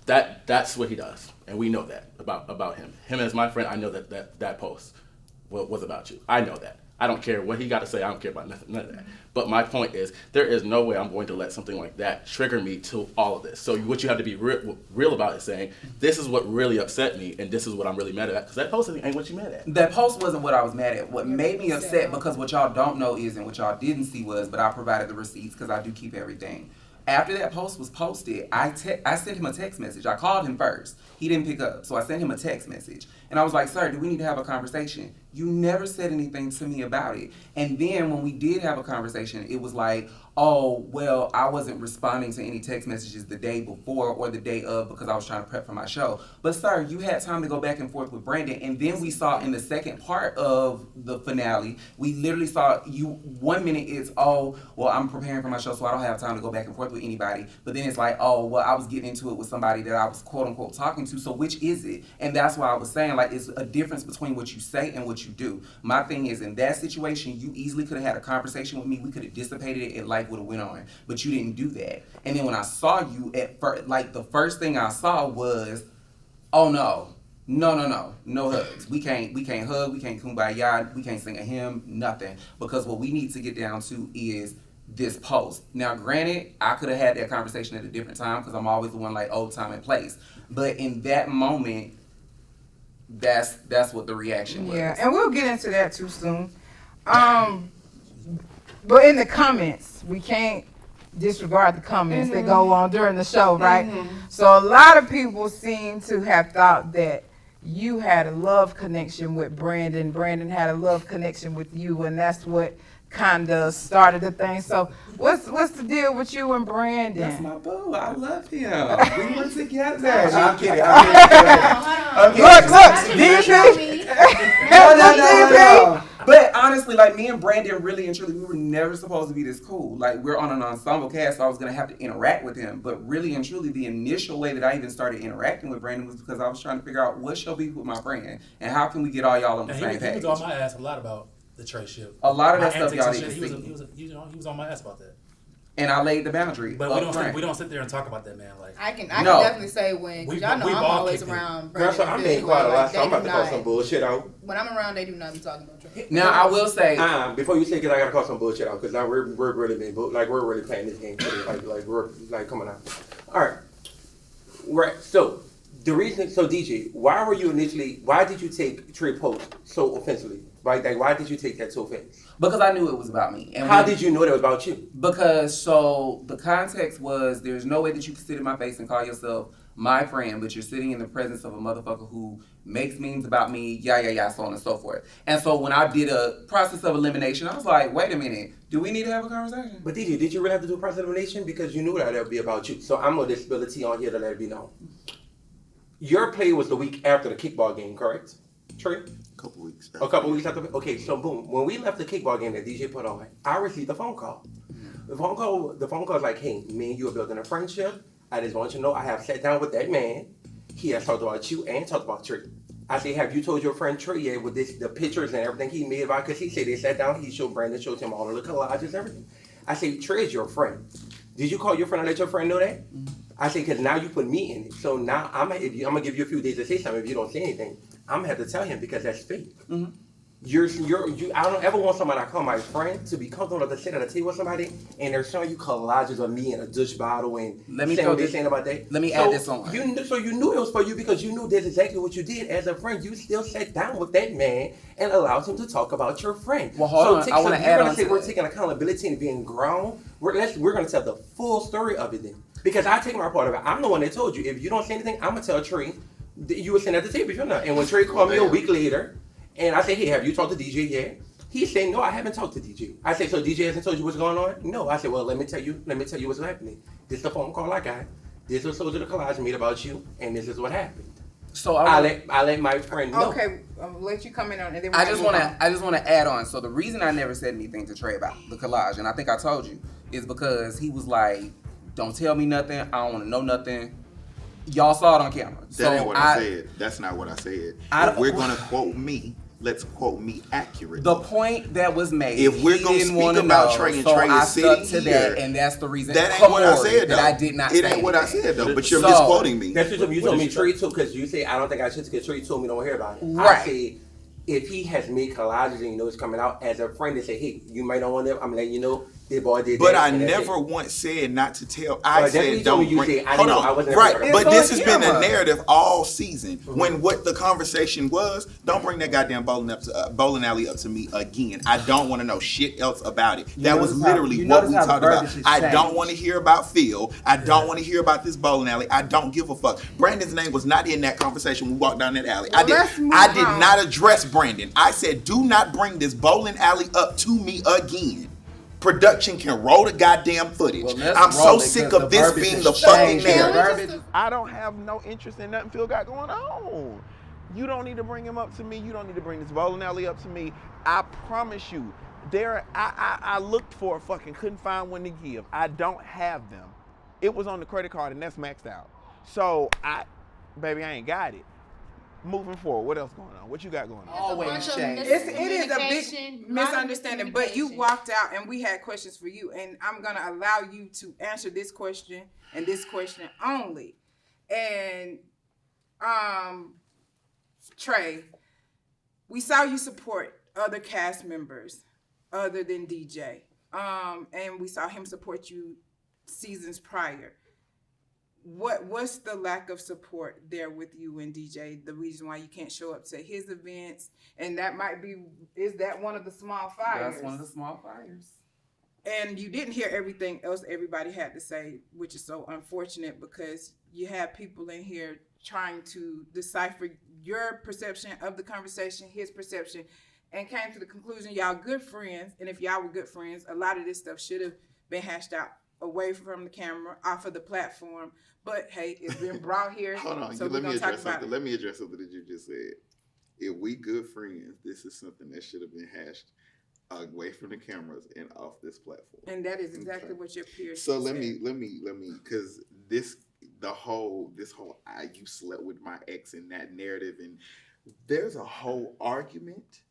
That's what he does, and we know that about him. Him as my friend, I know that post was about you. I know that. I don't care what he got to say. I don't care about none of that. But my point is, there is no way I'm going to let something like that trigger me to all of this. So what you have to be real about is saying, this is what really upset me, and this is what I'm really mad at. Because that post ain't what you mad at. That post wasn't what I was mad at. What made me upset, because what y'all don't know is, and what y'all didn't see was, but I provided the receipts because I do keep everything. After that post was posted, I sent him a text message. I called him first. He didn't pick up, so I sent him a text message. And I was like, sir, do we need to have a conversation? You never said anything to me about it. And then when we did have a conversation, it was like, oh, well, I wasn't responding to any text messages the day before or the day of because I was trying to prep for my show. But sir, you had time to go back and forth with Brandon. And then we saw in the second part of the finale, we literally saw you, 1 minute is, oh, well, I'm preparing for my show, so I don't have time to go back and forth with anybody. But then it's like, oh, well, I was getting into it with somebody that I was quote unquote talking to, so which is it? And that's why I was saying, like, it's a difference between what you say and what you do. My thing is, in that situation, you easily could have had a conversation with me. We could have dissipated it and life would have went on. But you didn't do that. And then when I saw you at first, like, the first thing I saw was, oh no hugs. We can't hug, we can't kumbaya, we can't sing a hymn, nothing. Because what we need to get down to is this post. Now, granted, I could have had that conversation at a different time because I'm always the one like old time and place. But in that moment, that's what the reaction was. Yeah, and we'll get into that too soon. But in the comments, we can't disregard the comments that go on during the show, right? So a lot of people seem to have thought that you had a love connection with Brandon. Brandon had a love connection with you, and that's what kind of started the thing. So what's the deal with you and Brandon? That's my boo. I love him. We were together. I'm kidding. DP. No. But honestly, like, me and Brandon, really and truly, we were never supposed to be this cool. Like, we're on an ensemble cast, so I was going to have to interact with him. But really and truly, the initial way that I even started interacting with Brandon was because I was trying to figure out what's your beef with my friend, and how can we get all y'all on the And same he page. was on my ass a lot about the Trey shit. A lot of My that stuff antics y'all and need shit, to see. he was on my ass about that. And I laid the boundary. But up front. we don't sit there and talk about that, man. Like I can definitely say when, because y'all know we've I'm all always kicked it. around Girl, Brandon. so I'm and being Phil, quiet a lot, like, so I'm they about do to call not- some bullshit out. When I'm around, they do not be talking about Trey. Now, I will say, before you say, because I gotta call some bullshit out, because now we're really being we're really playing this game today, like we're like coming out. All right. So the reason, so DJ, why did you take Trey post so offensively? Right? Like, why did you take that so offense? Because I knew it was about me. And how did you know that it was about you? Because, so, the context was, there's no way that you can sit in my face and call yourself my friend, but you're sitting in the presence of a motherfucker who makes memes about me, so on and so forth. And so when I did a process of elimination, I was like, wait a minute, do we need to have a conversation? But DJ, did you really have to do a process of elimination? Because you knew that it would be about you. So I'm going to spill the tea on here to let it be known. Your play was the week after the kickball game, correct? Trey? A couple weeks after. Okay, so boom. When we left the kickball game that DJ put on, I received a phone call. The phone call is like, hey, me and you are building a friendship. I just want you to know I have sat down with that man. He has talked about you and talked about Trey. I say, have you told your friend Trey yet with the pictures and everything he made about? Because he said they sat down, Brandon showed him all of the collages, everything. I say, Trey is your friend. Did you call your friend and let your friend know that? I say, because now you put me in it. So now I'm going to give you a few days to say something. If you don't say anything, I'm going to have to tell him because that's fake. Mm-hmm. I don't ever want somebody I call my friend to be comfortable to sit at a table with somebody and they're showing you collages of me in a douche bottle and Let me saying throw what they're this- saying about that. let me So add this on. you knew it was for you because you knew that's exactly what you did as a friend. You still sat down with that man and allowed him to talk about your friend. Well, hold on. I want to add on to we're that. taking accountability and being grown. We're going to tell the full story of it then. Because I take my part of it. I'm the one that told you. If you don't say anything, I'm going to tell Trey that you were sitting at the table. You're not. And when Trey called me a week later And I said, hey, have you talked to DJ yet? He said, no, I haven't talked to DJ. I said, so DJ hasn't told you what's going on? No. I said, well, let me tell you what's happening. This is the phone call I got. This was Soldier the Collage made about you, and this is what happened. So I let my friend know. Okay, I'll let you come in on it. And then I just want to add on. So the reason I never said anything to Trey about the collage, and I think I told you, is because he was like, "Don't tell me nothing. I don't want to know nothing." Y'all saw it on camera. That ain't what I said. That's not what I said. If we're gonna quote me, let's quote me accurately. The point that was made. If we're gonna speak about Trey and Trey is sitting to here, that, and that's the reason. That ain't what I said, though. That I did not. It ain't what I said, though. But you're misquoting me. That's what you told me. Trey told, because you say I don't think I should, because Trey told me don't hear about it. Right. I say if he has made collages and you know it's coming out, as a friend to say, hey, you might not want to. I'm letting you know. This boy did But that, I and that's never it. once said not to tell. I said told don't me you bring. said, I Hold didn't know. I on, wasn't right? there. But It's this on has been a camera. narrative all season. When what the conversation was, don't bring that goddamn bowling alley up to me again. I don't want to know shit else about it. That was literally what we talked about. I don't want to hear about Phil. I don't want to hear about this bowling alley. I don't give a fuck. Brandon's name was not in that conversation when we walked down that alley. Well, let's move I did on. not address Brandon. I said, do not bring this bowling alley up to me again. Production can roll the goddamn footage. I'm so sick of this being the fucking narrative. I don't have no interest in nothing Phil got going on. You don't need to bring him up to me. You don't need to bring this bowling alley up to me. I promise you, I looked for a fucking, couldn't find one to give. I don't have them. It was on the credit card and that's maxed out. So baby, I ain't got it. Moving forward, what else going on? What you got going on? Always shame. It is a big misunderstanding, but you walked out and we had questions for you, and I'm gonna allow you to answer this question and this question only. And Trey, we saw you support other cast members other than DJ, and we saw him support you seasons prior. What's the lack of support there with you and DJ? The reason why you can't show up to his events, and that might be, is that one of the small fires? That's one of the small fires. And you didn't hear everything else everybody had to say, which is so unfortunate because you had people in here trying to decipher your perception of the conversation, his perception, and came to the conclusion y'all good friends. And if y'all were good friends, a lot of this stuff should have been hashed out away from the camera, off of the platform. But hey, it's been brought here. Hold on, so let me we're gonna talk address about something. it. Let me address something that you just said. If we good friends, this is something that should have been hashed away from the cameras and off this platform. And that is exactly what your peers So said. let me, because this whole you slept with my ex and that narrative, and there's a whole argument,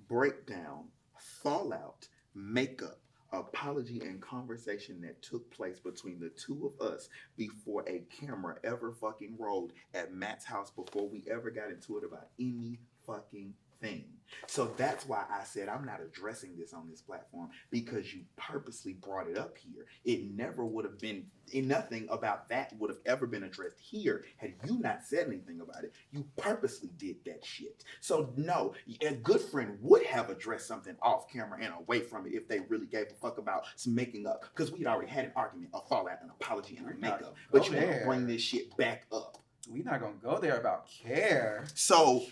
breakdown, fallout, makeup, apology, and conversation that took place between the two of us before a camera ever fucking rolled at Matt's house, before we ever got into it about any fucking thing. So that's why I said I'm not addressing this on this platform, because you purposely brought it up here. It never would have been, nothing about that would have ever been addressed here had you not said anything about it. You purposely did that shit. So no, a good friend would have addressed something off camera and away from it if they really gave a fuck about some making up, because we'd already had an argument, a fallout, an apology, and a makeup. But you want to bring this shit back up. We're not gonna go there about care. So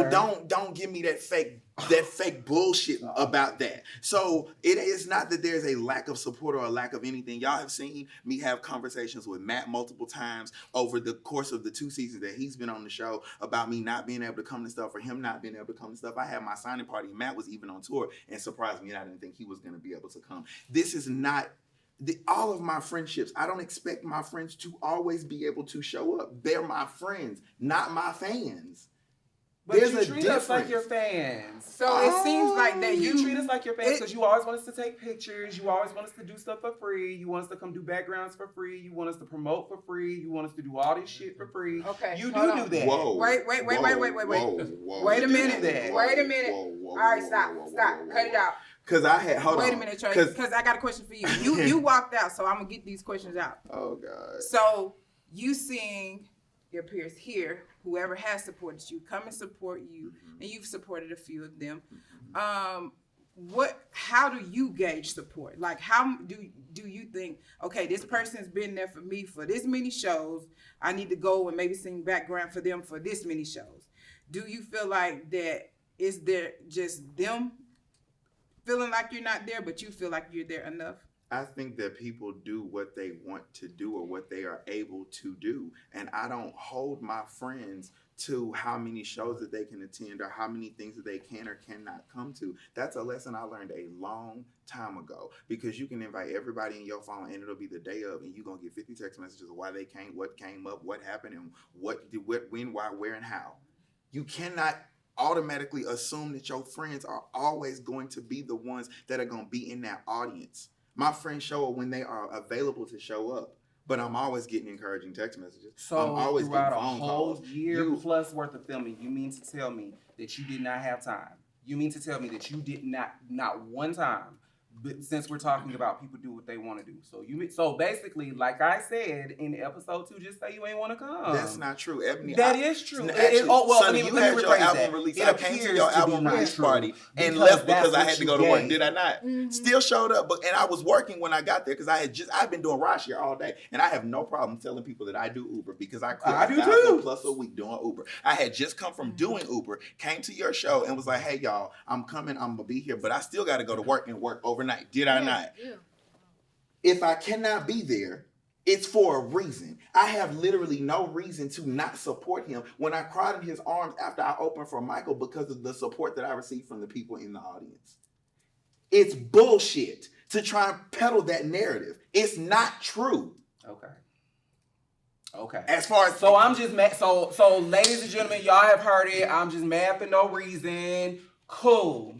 don't give me that fake bullshit about that. So it is not that there's a lack of support or a lack of anything. Y'all have seen me have conversations with Matt multiple times over the course of the 2 seasons that he's been on the show about me not being able to come to stuff or him not being able to come to stuff. I had my signing party. Matt was even on tour and surprised me, and I didn't think he was going to be able to come. This is not all of my friendships. I don't expect my friends to always be able to show up. They're my friends, not my fans. But There's you a treat us like difference. your fans. So it seems like that You treat us like your fans because you always want us to take pictures. You always want us to do stuff for free. You want us to come do backgrounds for free. You want us to promote for free. You want us to do all this shit for free. Okay, You hold do on. that. Whoa. Wait. Whoa, Wait a You minute. do that. Wait a minute. Whoa, All right, stop. Cut it out. Because I had, hold on. Wait a minute, Trey, because I got a question for you. You walked out, so I'm going to get these questions out. Oh, God. So you seeing your peers here, whoever has supported you, come and support you, and you've supported a few of them. How do you gauge support? Like, how do you think, okay, this person's been there for me for this many shows, I need to go and maybe sing background for them for this many shows? Do you feel like that is there just them feeling like you're not there, but you feel like you're there enough? I think that people do what they want to do or what they are able to do. And I don't hold my friends to how many shows that they can attend or how many things that they can or cannot come to. That's a lesson I learned a long time ago, because you can invite everybody in your phone and it'll be the day of, and you're going to get 50 text messages of why they came, what came up, what happened, and what, when, why, where, and how. You cannot automatically assume that your friends are always going to be the ones that are going to be in that audience. My friends show up when they are available to show up, but I'm always getting encouraging text messages. So I'm always throughout getting a phone whole calls. year plus worth of filming, you mean to tell me that you did not have time? You mean to tell me that you did not one time? But since we're talking about people do what they want to do, so basically, like I said in episode 2, just say you ain't want to come. That's not true, Ebony. That is true. Actually, Let me you had your rephrase album that. release. It I came to appears your to be album not release true party and because left that's because I what had to you go to work. gave. Did I not? Still showed up, and I was working when I got there because I've been doing ride share all day, and I have no problem telling people that I do Uber because I quit I do 1,000 too. plus a week doing Uber. I had just come from doing Uber, came to your show, and was like, "Hey y'all, I'm coming. I'm gonna be here, but I still got to go to work and work overnight." Did I not? Yeah. If I cannot be there, it's for a reason. I have literally no reason to not support him when I cried in his arms after I opened for Michael because of the support that I received from the people in the audience. It's bullshit to try and peddle that narrative. It's not true. Okay. As far as So I'm just mad. So ladies and gentlemen, y'all have heard it. I'm just mad for no reason. Cool.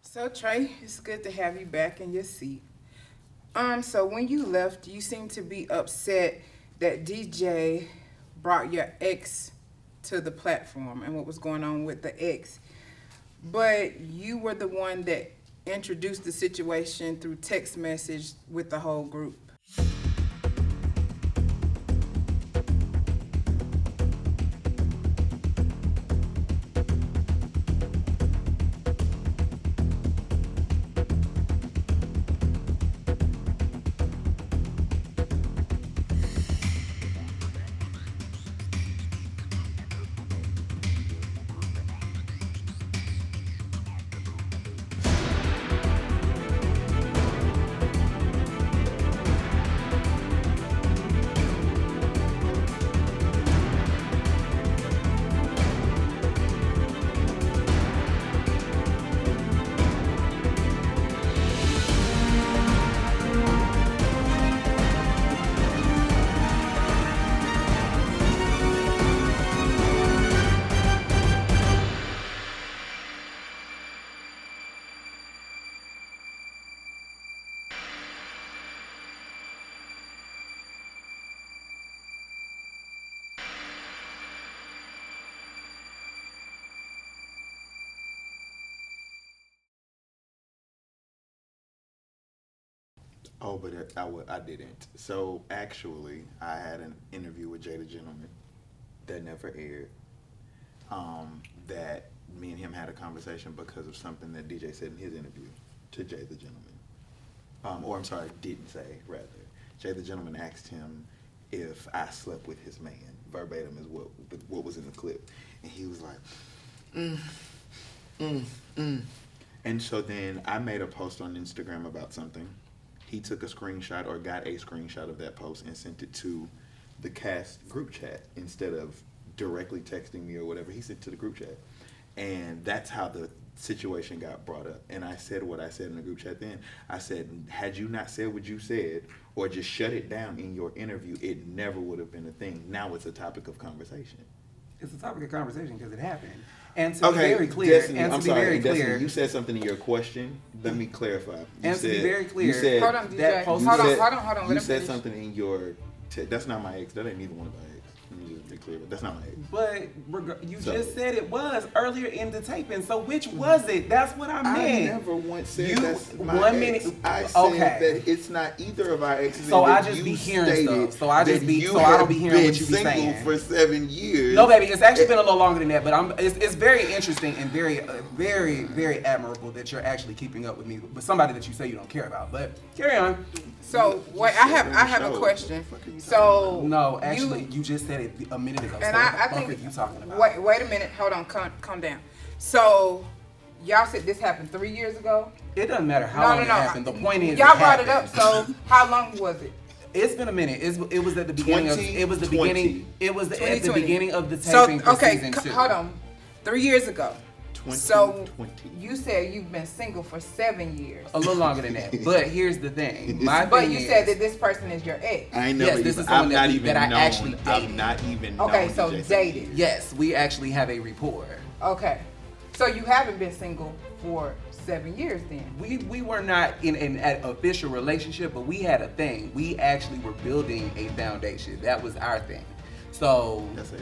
So Trey, it's good to have you back in your seat. So when you left, you seemed to be upset that DJ brought your ex to the platform and what was going on with the ex. But you were the one that introduced the situation through text message with the whole group. Oh, but I didn't. So actually, I had an interview with Jay the Gentleman that never aired. That me and him had a conversation because of something that DJ said in his interview to Jay the Gentleman. Or I'm sorry, didn't say, rather. Jay the Gentleman asked him if I slept with his man. Verbatim is what was in the clip. And he was like, And so then I made a post on Instagram about something. He took a screenshot or got a screenshot of that post and sent it to the cast group chat instead of directly texting me or whatever. He sent it to the group chat. And that's how the situation got brought up. And I said what I said in the group chat then. I said, had you not said what you said or just shut it down in your interview, it never would have been a thing. Now it's a topic of conversation. It's a topic of conversation because it happened. And to be very clear, Destiny, you said something in your question. Let me clarify. To be very clear, you said, hold on, DJ. Hold on. You said something in your. That's not my ex. That ain't neither one of my ex. Let me just be clear. That's not my ex. But you just said it was earlier in the taping. So which was it? That's what I meant. I never once said that's my ex. I said that it's not either of our exes. So I just be hearing stuff. So I don't be hearing what you be saying. For 7 years. No, baby, it's actually been a little longer than that. But it's very interesting and very, very, very admirable that you're actually keeping up with me, but somebody that you say you don't care about. But carry on. So wait, I have a question. So no, actually, you just said it a minute ago. And so I think what are you talking about? Wait a minute. Hold on. Calm down. So y'all said this happened 3 years ago. It doesn't matter how long it happened. The point is, y'all brought it up. So how long was it? It's been a minute. It was at the beginning of. It was the beginning. It was at the beginning of the So taping for season 2. Hold on. 3 years ago. 2020. So you said you've been single for 7 years. A little longer than that. But here's the thing. But you said that this person is your ex. I ain't never. Yes, this is I've someone not that even I known. actually dated. I've not even. Okay, known so Jason. dated. Yes, we actually have a rapport. Okay, so you haven't been single for 7 years then. We were not in an official relationship, but we had a thing. We actually were building a foundation. That was our thing. So that's it.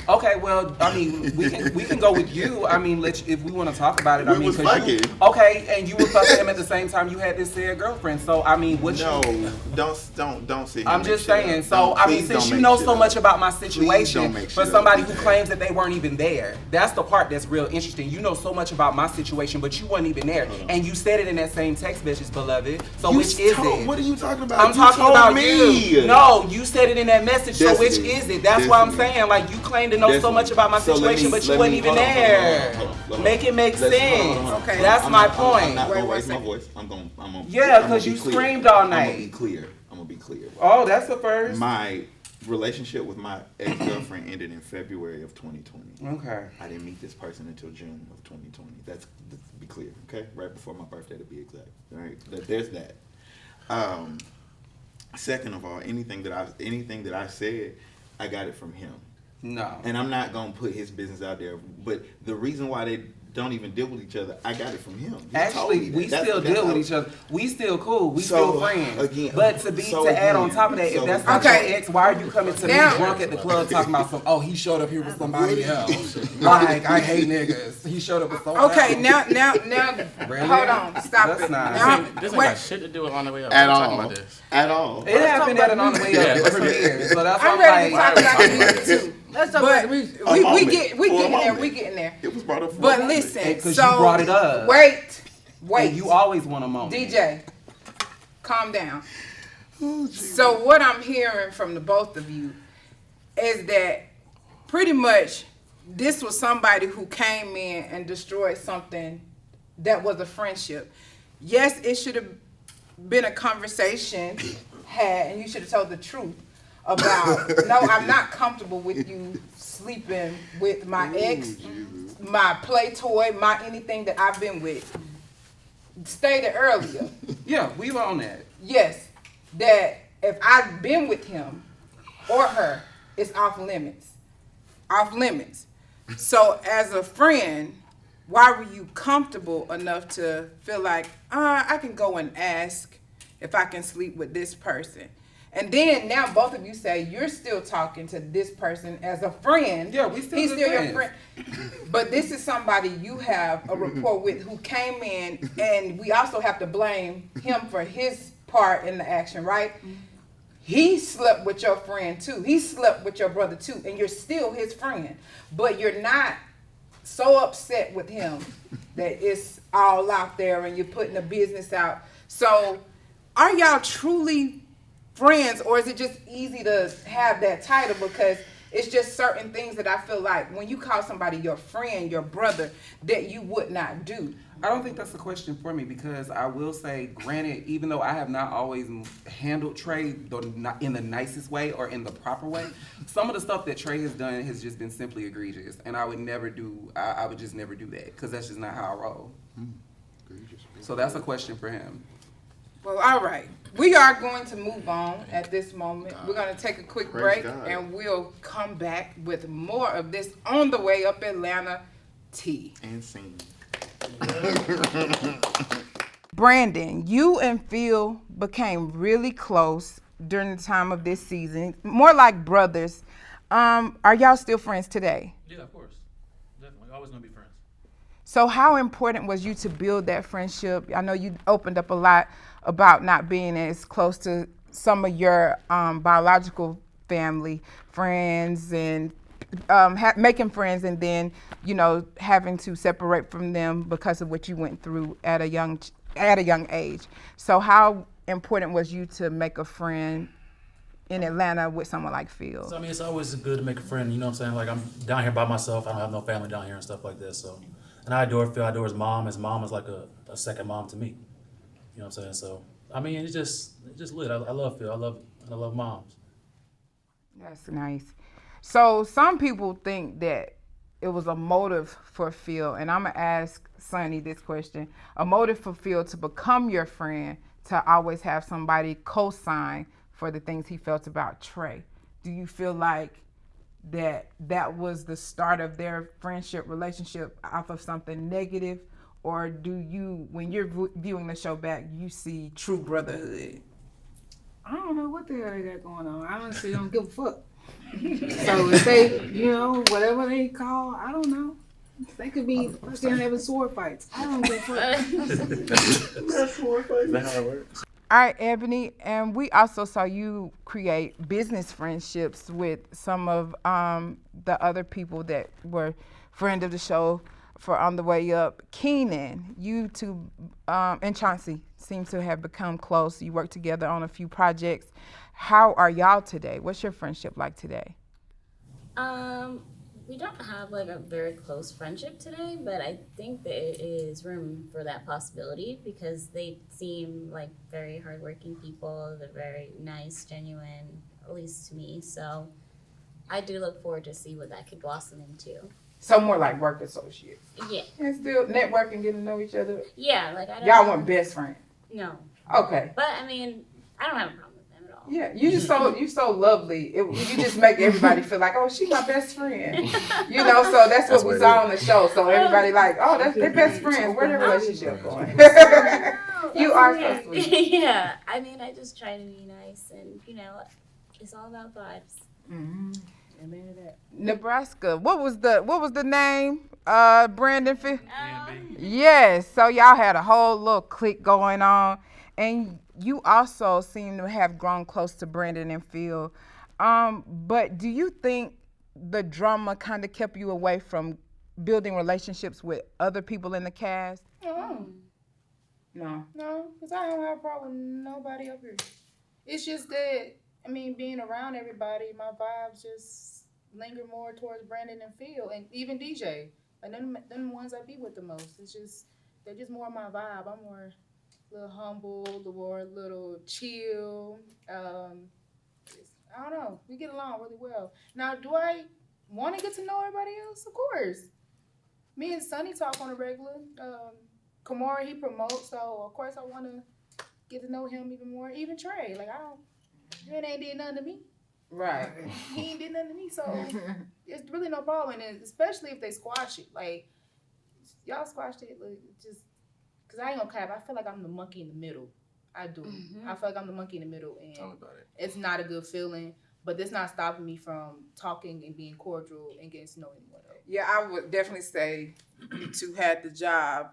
Okay, well, I mean, we can go with you. I mean, if we want to talk about it. I We mean, was fucking. Okay, and you were fucking him at the same time you had this said girlfriend. So I mean, don't say. I'm just saying. So I mean, since you know so much about my situation, for somebody who claims that they weren't even there, that's the part that's real interesting. You know so much about my situation, but you weren't even there, and you said it in that same text message, beloved. So which is it? What are you talking about? I'm talking about me. you. No, you said it in that message. So which is it? That's why I'm saying, like, you claim to know so much about my situation, but you weren't even there. Make it make sense. Okay, that's my point. I'm not gonna raise my voice. I'm gonna. Yeah, because you screamed all night. I'm gonna be clear. Oh, that's the first. My relationship with my ex-girlfriend ended in February of 2020. Okay. I didn't meet this person until June of 2020. Let's be clear, okay? Right before my birthday, to be exact. All right. There's that. Second of all, anything that I said, I got it from him. No. And I'm not gonna put his business out there. But the reason why they don't even deal with each other, I got it from him. Actually, we still deal with each other. We still cool. We So, still friends. again, but to add on top of that, if that's not your ex, why are you coming to me drunk at the club talking about some? Oh, he showed up here with somebody else. Like, I hate niggas. He showed up with someone else. Okay, now, Really? hold on, stop That's it. not- Now, This ain't got shit to do with On the Way Up. At We're talking all. about this. At all. It happened at an On the Way Up Yeah. premiere, so that's why I'm ready to like, talk about the music too. Let's talk But about the music. we moment. getting For a there. moment. We getting there. It was brought up for a But moment. listen, because so you brought it up. Wait. And you always want a moment. DJ, calm down. So what I'm hearing from the both of you is that pretty much this was somebody who came in and destroyed something that was a friendship. Yes, it should have been a conversation had, and you should have told the truth about, no, I'm not comfortable with you sleeping with my ex, my play toy, my anything that I've been with. Stated earlier. Yeah, we were on that. Yes, that if I've been with him or her, it's off limits. Off limits. So as a friend, why were you comfortable enough to feel like, I can go and ask if I can sleep with this person? And then now both of you say you're still talking to this person as a friend. Yeah, we still He's good still your friends. friend. But this is somebody you have a rapport with who came in, and we also have to blame him for his part in the action, right? He slept with your friend too. He slept with your brother too, and you're still his friend. But you're not so upset with him that it's all out there and you're putting the business out. So are y'all truly friends, or is it just easy to have that title because it's just certain things that I feel like when you call somebody your friend, your brother, that you would not do? I don't think that's a question for me because I will say, granted, even though I have not always handled Trey not in the nicest way or in the proper way, some of the stuff that Trey has done has just been simply egregious, and I would just never do that because that's just not how I roll. So that's a question for him. Well, all right. We are going to move on at this moment. We're going to take a quick Praise break, God. and we'll come back with more of this On the Way Up Atlanta tea. And scene. Brandon, you and Phil became really close during the time of this season, more like brothers. Are y'all still friends today? Yeah, of course. Definitely. Always gonna be friends. So how important was you to build that friendship? I know you opened up a lot about not being as close to some of your biological family friends and making friends and then, having to separate from them because of what you went through at a young age. So how important was you to make a friend in Atlanta with someone like Phil? So, I mean, it's always good to make a friend, you know what I'm saying? Like, I'm down here by myself. I don't have no family down here and stuff like that. So, and I adore Phil. I adore his mom. His mom is like a second mom to me. You know what I'm saying? So, I mean, it's just lit. I love Phil. I love moms. That's nice. So some people think that it was a motive for Phil, and I'm gonna ask Sonny this question: a motive for Phil to become your friend, to always have somebody co-sign for the things he felt about Trey. Do you feel like that was the start of their friendship relationship off of something negative, or do you, when you're viewing the show back, you see true brotherhood? I don't know what the hell they got going on. I honestly don't give a fuck. So if they, whatever they call, I don't know. They could be still having sword fights. I don't give a fuck. Sword fights? Is that how it works? All right, Ebony, and we also saw you create business friendships with some of the other people that were friend of the show for On the Way Up. Keenan, you two and Chauncey seem to have become close. You work together on a few projects. How are y'all today? What's your friendship like today? We don't have like a very close friendship today, but I think there is room for that possibility because they seem like very hardworking people. They're very nice, genuine, at least to me. So I do look forward to see what that could blossom into. So more like work associates. Yeah. And still networking, getting to know each other. Yeah, like I don't. Y'all weren't best friends. No. Okay. But I mean, I don't have a problem with them at all. Yeah, you so lovely. You just make everybody feel like, oh, she's my best friend. So that's what we saw on the show. So everybody like, oh, they're best friends. Where their relationship going? You are so sweet. Yeah, I mean, I just try to be nice, and it's all about vibes. Mm-hmm. Nebraska. What was the name? Brandon. Yes. So y'all had a whole little clique going on, and you also seem to have grown close to Brandon and Phil. But do you think the drama kind of kept you away from building relationships with other people in the cast? No, because I don't have a problem with nobody up here. It's just that, being around everybody, my vibes just linger more towards Brandon and Phil, and even DJ. Like, them ones I be with the most. They're just more my vibe. I'm more a little humble, more a little chill. I don't know. We get along really well. Now, do I want to get to know everybody else? Of course. Me and Sonny talk on a regular. Kamara, he promotes, so of course I want to get to know him even more. Even Trey, Trey ain't did nothing to me. Right. He ain't did nothing to me, so there's really no problem. And especially if they squash it. Like, y'all squashed it, just, because I ain't gonna cap, I feel like I'm the monkey in the middle. I do. Mm-hmm. I feel like I'm the monkey in the middle, and it's not a good feeling. But that's not stopping me from talking and being cordial and getting to know anyone else. Yeah, I would definitely say you two had the job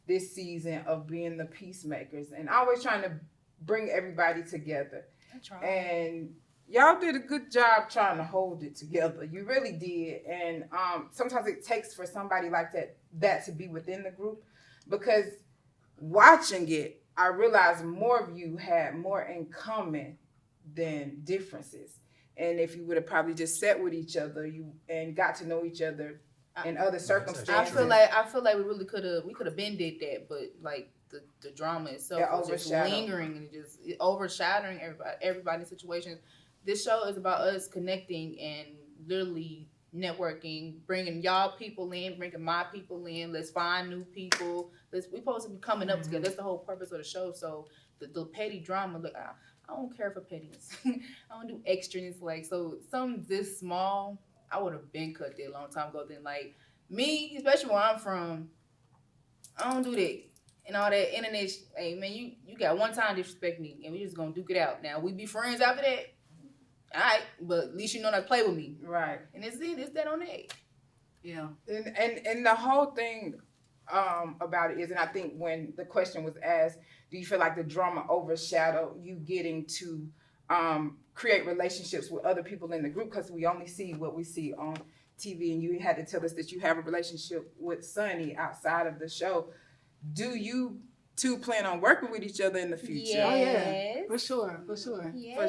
this season of being the peacemakers and always trying to bring everybody together. And y'all did a good job trying to hold it together. You really did. And sometimes it takes for somebody like that to be within the group, because watching it, I realized more of you had more in common than differences. And if you would have probably just sat with each other and got to know each other in other circumstances. I feel like we really could have been did that, but like the drama itself was just lingering and just overshadowing everybody's situations. This show is about us connecting and literally networking, bringing y'all people in, bringing my people in. Let's find new people. We supposed to be coming up together. That's the whole purpose of the show. So the petty drama, look, I don't care for pettiness. I don't do extraness. Like, so something this small, I would have been cut there a long time ago. Then like me, especially where I'm from, I don't do that. And all that internet, hey man, you got one time to disrespect me, and we just gonna duke it out. Now we be friends after that, all right? But at least you know not to play with me, right? And it's that on that. Yeah. And the whole thing about it is, and I think when the question was asked, do you feel like the drama overshadowed you getting to create relationships with other people in the group? Because we only see what we see on TV, and you had to tell us that you have a relationship with Sonny outside of the show. Do you two plan on working with each other in the future? Yes. Oh yeah, for sure. For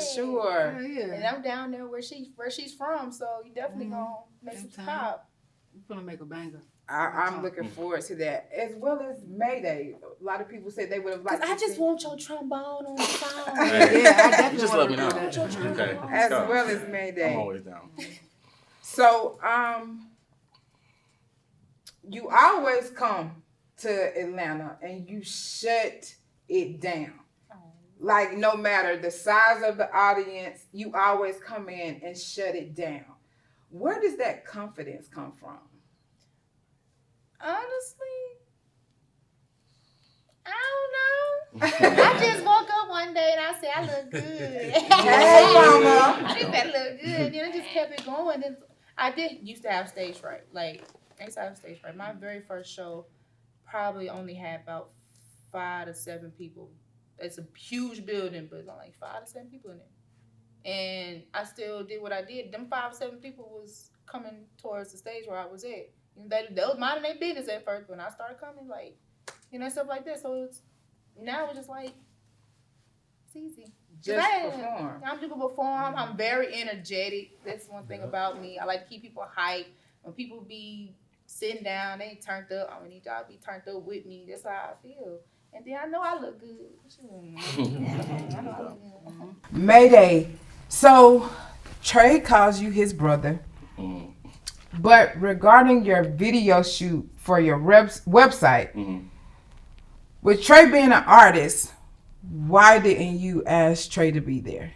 sure. Yeah. And I'm down there where she's from, so you definitely gonna make some pop. We're gonna make a banger. I'm looking forward to that, as well as Mayday. A lot of people said they would have liked. I just want your trombone on the phone. Yeah, I definitely You just let me know. Okay. Let's As go. well as Mayday. I'm always down. So, you always come to Atlanta and you shut it down. Like, no matter the size of the audience, you always come in and shut it down. Where does that confidence come from? Honestly, I don't know. I just woke up one day and I said I look good. Hey, mama. I just said I look good. Then I just kept it going. Then I used to have stage fright. Like, I used to have stage fright. My very first show probably only had about 5 to 7 people. It's a huge building, but like 5 to 7 people in it. And I still did what I did. Them 5 to 7 people was coming towards the stage where I was at. They was minding their business at first. When I started coming, like, stuff like that. So now it's just like, it's easy. Just perform. I'm just perform. I'm very energetic. That's one thing about me. I like to keep people hyped. When people be sitting down, they ain't turned up. I need y'all to be turned up with me. That's how I feel. And then I know I look good. I know I look good. Mayday. So, Trey calls you his brother. But regarding your video shoot for your website, with Trey being an artist, why didn't you ask Trey to be there?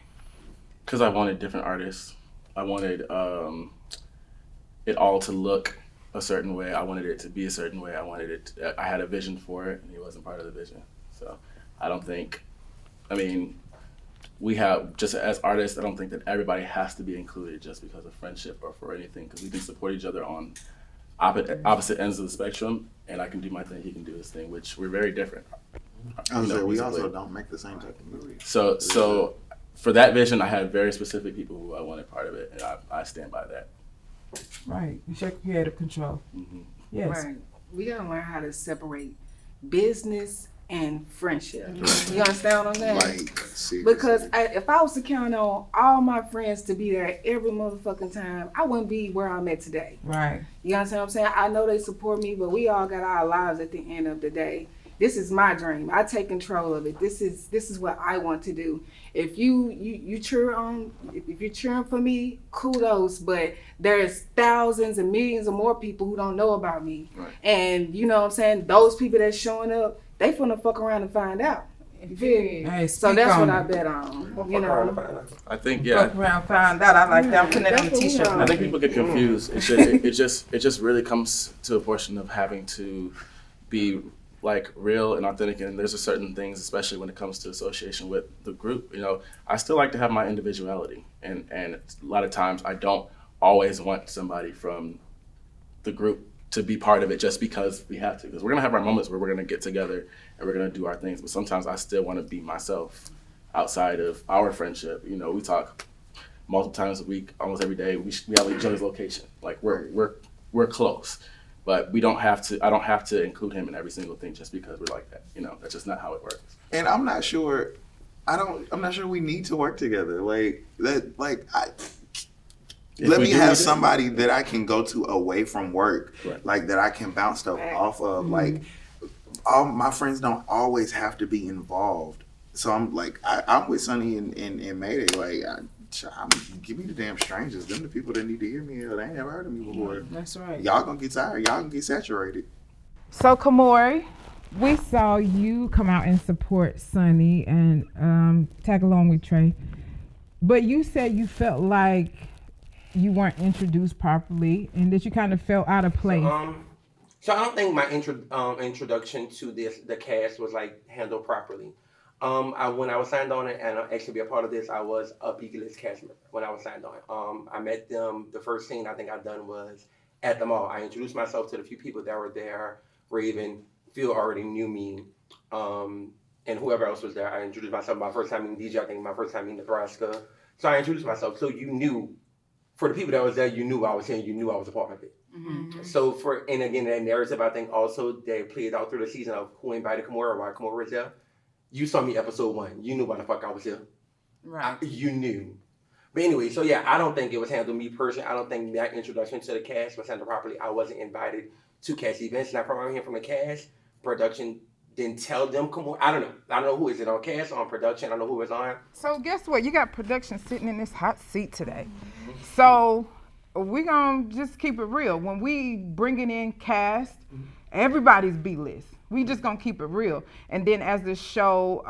Because I wanted different artists. I wanted it all to look a certain way. I wanted it to be a certain way. I had a vision for it, and he wasn't part of the vision. So I don't think, we have, just as artists, I don't think that everybody has to be included just because of friendship or for anything, because we can support each other on opposite ends of the spectrum, and I can do my thing, he can do his thing, which we're very different. We also don't make the same type of movie. So for that vision, I had very specific people who I wanted part of it, and I stand by that. Right. You check creative control. Yes. Right. We gotta learn how to separate business and friendship. You understand what I'm saying? Because if I was to count on all my friends to be there every motherfucking time, I wouldn't be where I'm at today. Right. You understand what I'm saying? I know they support me, but we all got our lives at the end of the day. This is my dream. I take control of it. This is what I want to do. If you cheer on, if you're cheering for me, kudos. But there's thousands and millions of more people who don't know about me. Right. And you know what I'm saying? Those people that's showing up, they finna fuck around and find out. You feel me? Hey, So that's what on I it. bet on. You know. I think, Fuck around, find out. I like that. I'm putting that on the t-shirt. I think people get confused. It just really comes to a portion of having to be like real and authentic, and there's a certain things, especially when it comes to association with the group. I still like to have my individuality, and a lot of times I don't always want somebody from the group to be part of it just because we have to, because we're gonna have our moments where we're gonna get together and we're gonna do our things, but sometimes I still want to be myself outside of our friendship. We talk multiple times a week, almost every day. We have each other's location. Like we're close, but we don't have to. I don't have to include him in every single thing just because we're like that. That's just not how it works. And I'm not sure. I'm not sure we need to work together. Let me have somebody that I can go to away from work, like that I can bounce stuff off of. Like, all my friends don't always have to be involved. So I'm like, I'm with Sonny and Mayday. Like, give me the damn strangers. Them the people that need to hear me. Or they ain't never heard of me before. That's right. Y'all gonna get tired. Y'all gonna get saturated. So Kamori, we saw you come out and support Sonny and tag along with Trey, but you said you felt like you weren't introduced properly and that you kind of felt out of place. So I don't think my introduction to the cast was like handled properly. When I was signed on it and actually be a part of this, I was a B-list cast member when I was signed on. I met them. The first scene I think I done was at the mall. I introduced myself to the few people that were there. Raven, Phil already knew me, and whoever else was there. I introduced myself my first time meeting DJ. I think my first time in Nebraska. So I introduced myself. So you knew, for the people that was there, you knew I was here. You knew I was a part of it. Mm-hmm. So and again, that narrative, I think also they played out through the season of who invited Kimura, why Kimura was there. You saw me episode 1. You knew why the fuck I was here. Right. You knew. But anyway, so yeah, I don't think it was handled me personally. I don't think that introduction to the cast was handled properly. I wasn't invited to cast events. Now, from what I'm hearing from the cast, production didn't tell them Kimura. I don't know. I don't know who is it on cast, on production. I don't know who is on. So guess what? You got production sitting in this hot seat today. So we're going to just keep it real. When we bringing in cast, everybody's B-list. We just going to keep it real. And then as the show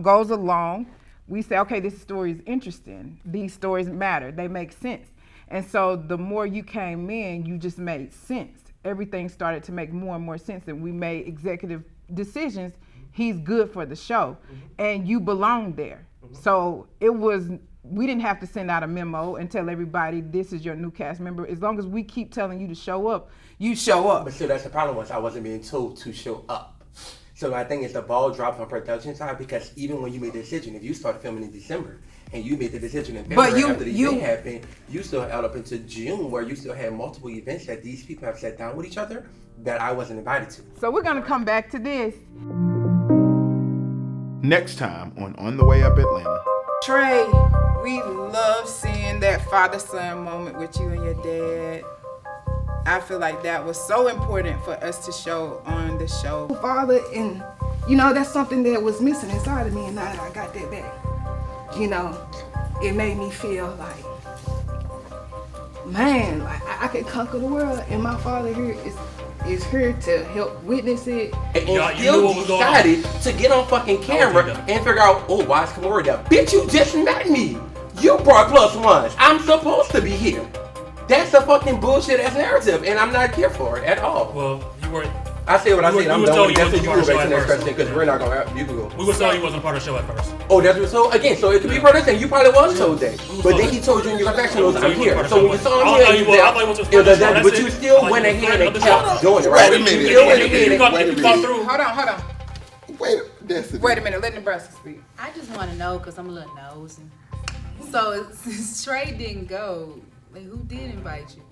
goes along, we say, okay, this story is interesting. These stories matter. They make sense. And so the more you came in, you just made sense. Everything started to make more and more sense, and we made executive decisions. He's good for the show, and you belong there. So we didn't have to send out a memo and tell everybody this is your new cast member. As long as we keep telling you to show up, you show up. But still, that's the problem was I wasn't being told to show up. So I think it's the ball dropped on production side, because even when you made the decision, if you started filming in December and you made the decision in February after the event happened, you still held up into June where you still had multiple events that these people have sat down with each other that I wasn't invited to. So we're gonna come back to this. Next time on the Way Up Atlanta. Trey, we love seeing that father-son moment with you and your dad. I feel like that was so important for us to show on the show. Father, and that's something that was missing inside of me, and now that I got that back, it made me feel like, man, like I could conquer the world, and my father here is here to help witness it. And still decided to get on fucking camera and figure out, oh, why is Kimura there? Bitch, you just met me. You brought +1s. I'm supposed to be here. That's a fucking bullshit ass narrative, and I'm not here for it at all. Well, you weren't. I say what I said. I'm done with that. You go go back to the next question because we're not gonna. You can go. We were told he wasn't part of the show at first. Oh, that's what. So again, so it could be part of the thing. You probably was told that, but then he told you in your confessionals, I'm here. So when you saw him here, but you still went ahead and kept doing it, right? Wait a minute. You still went ahead and Hold on. Wait a minute. Let Nebraska speak. I just want to know, because I'm a little nosy. So since Trey didn't go, like, who did invite you?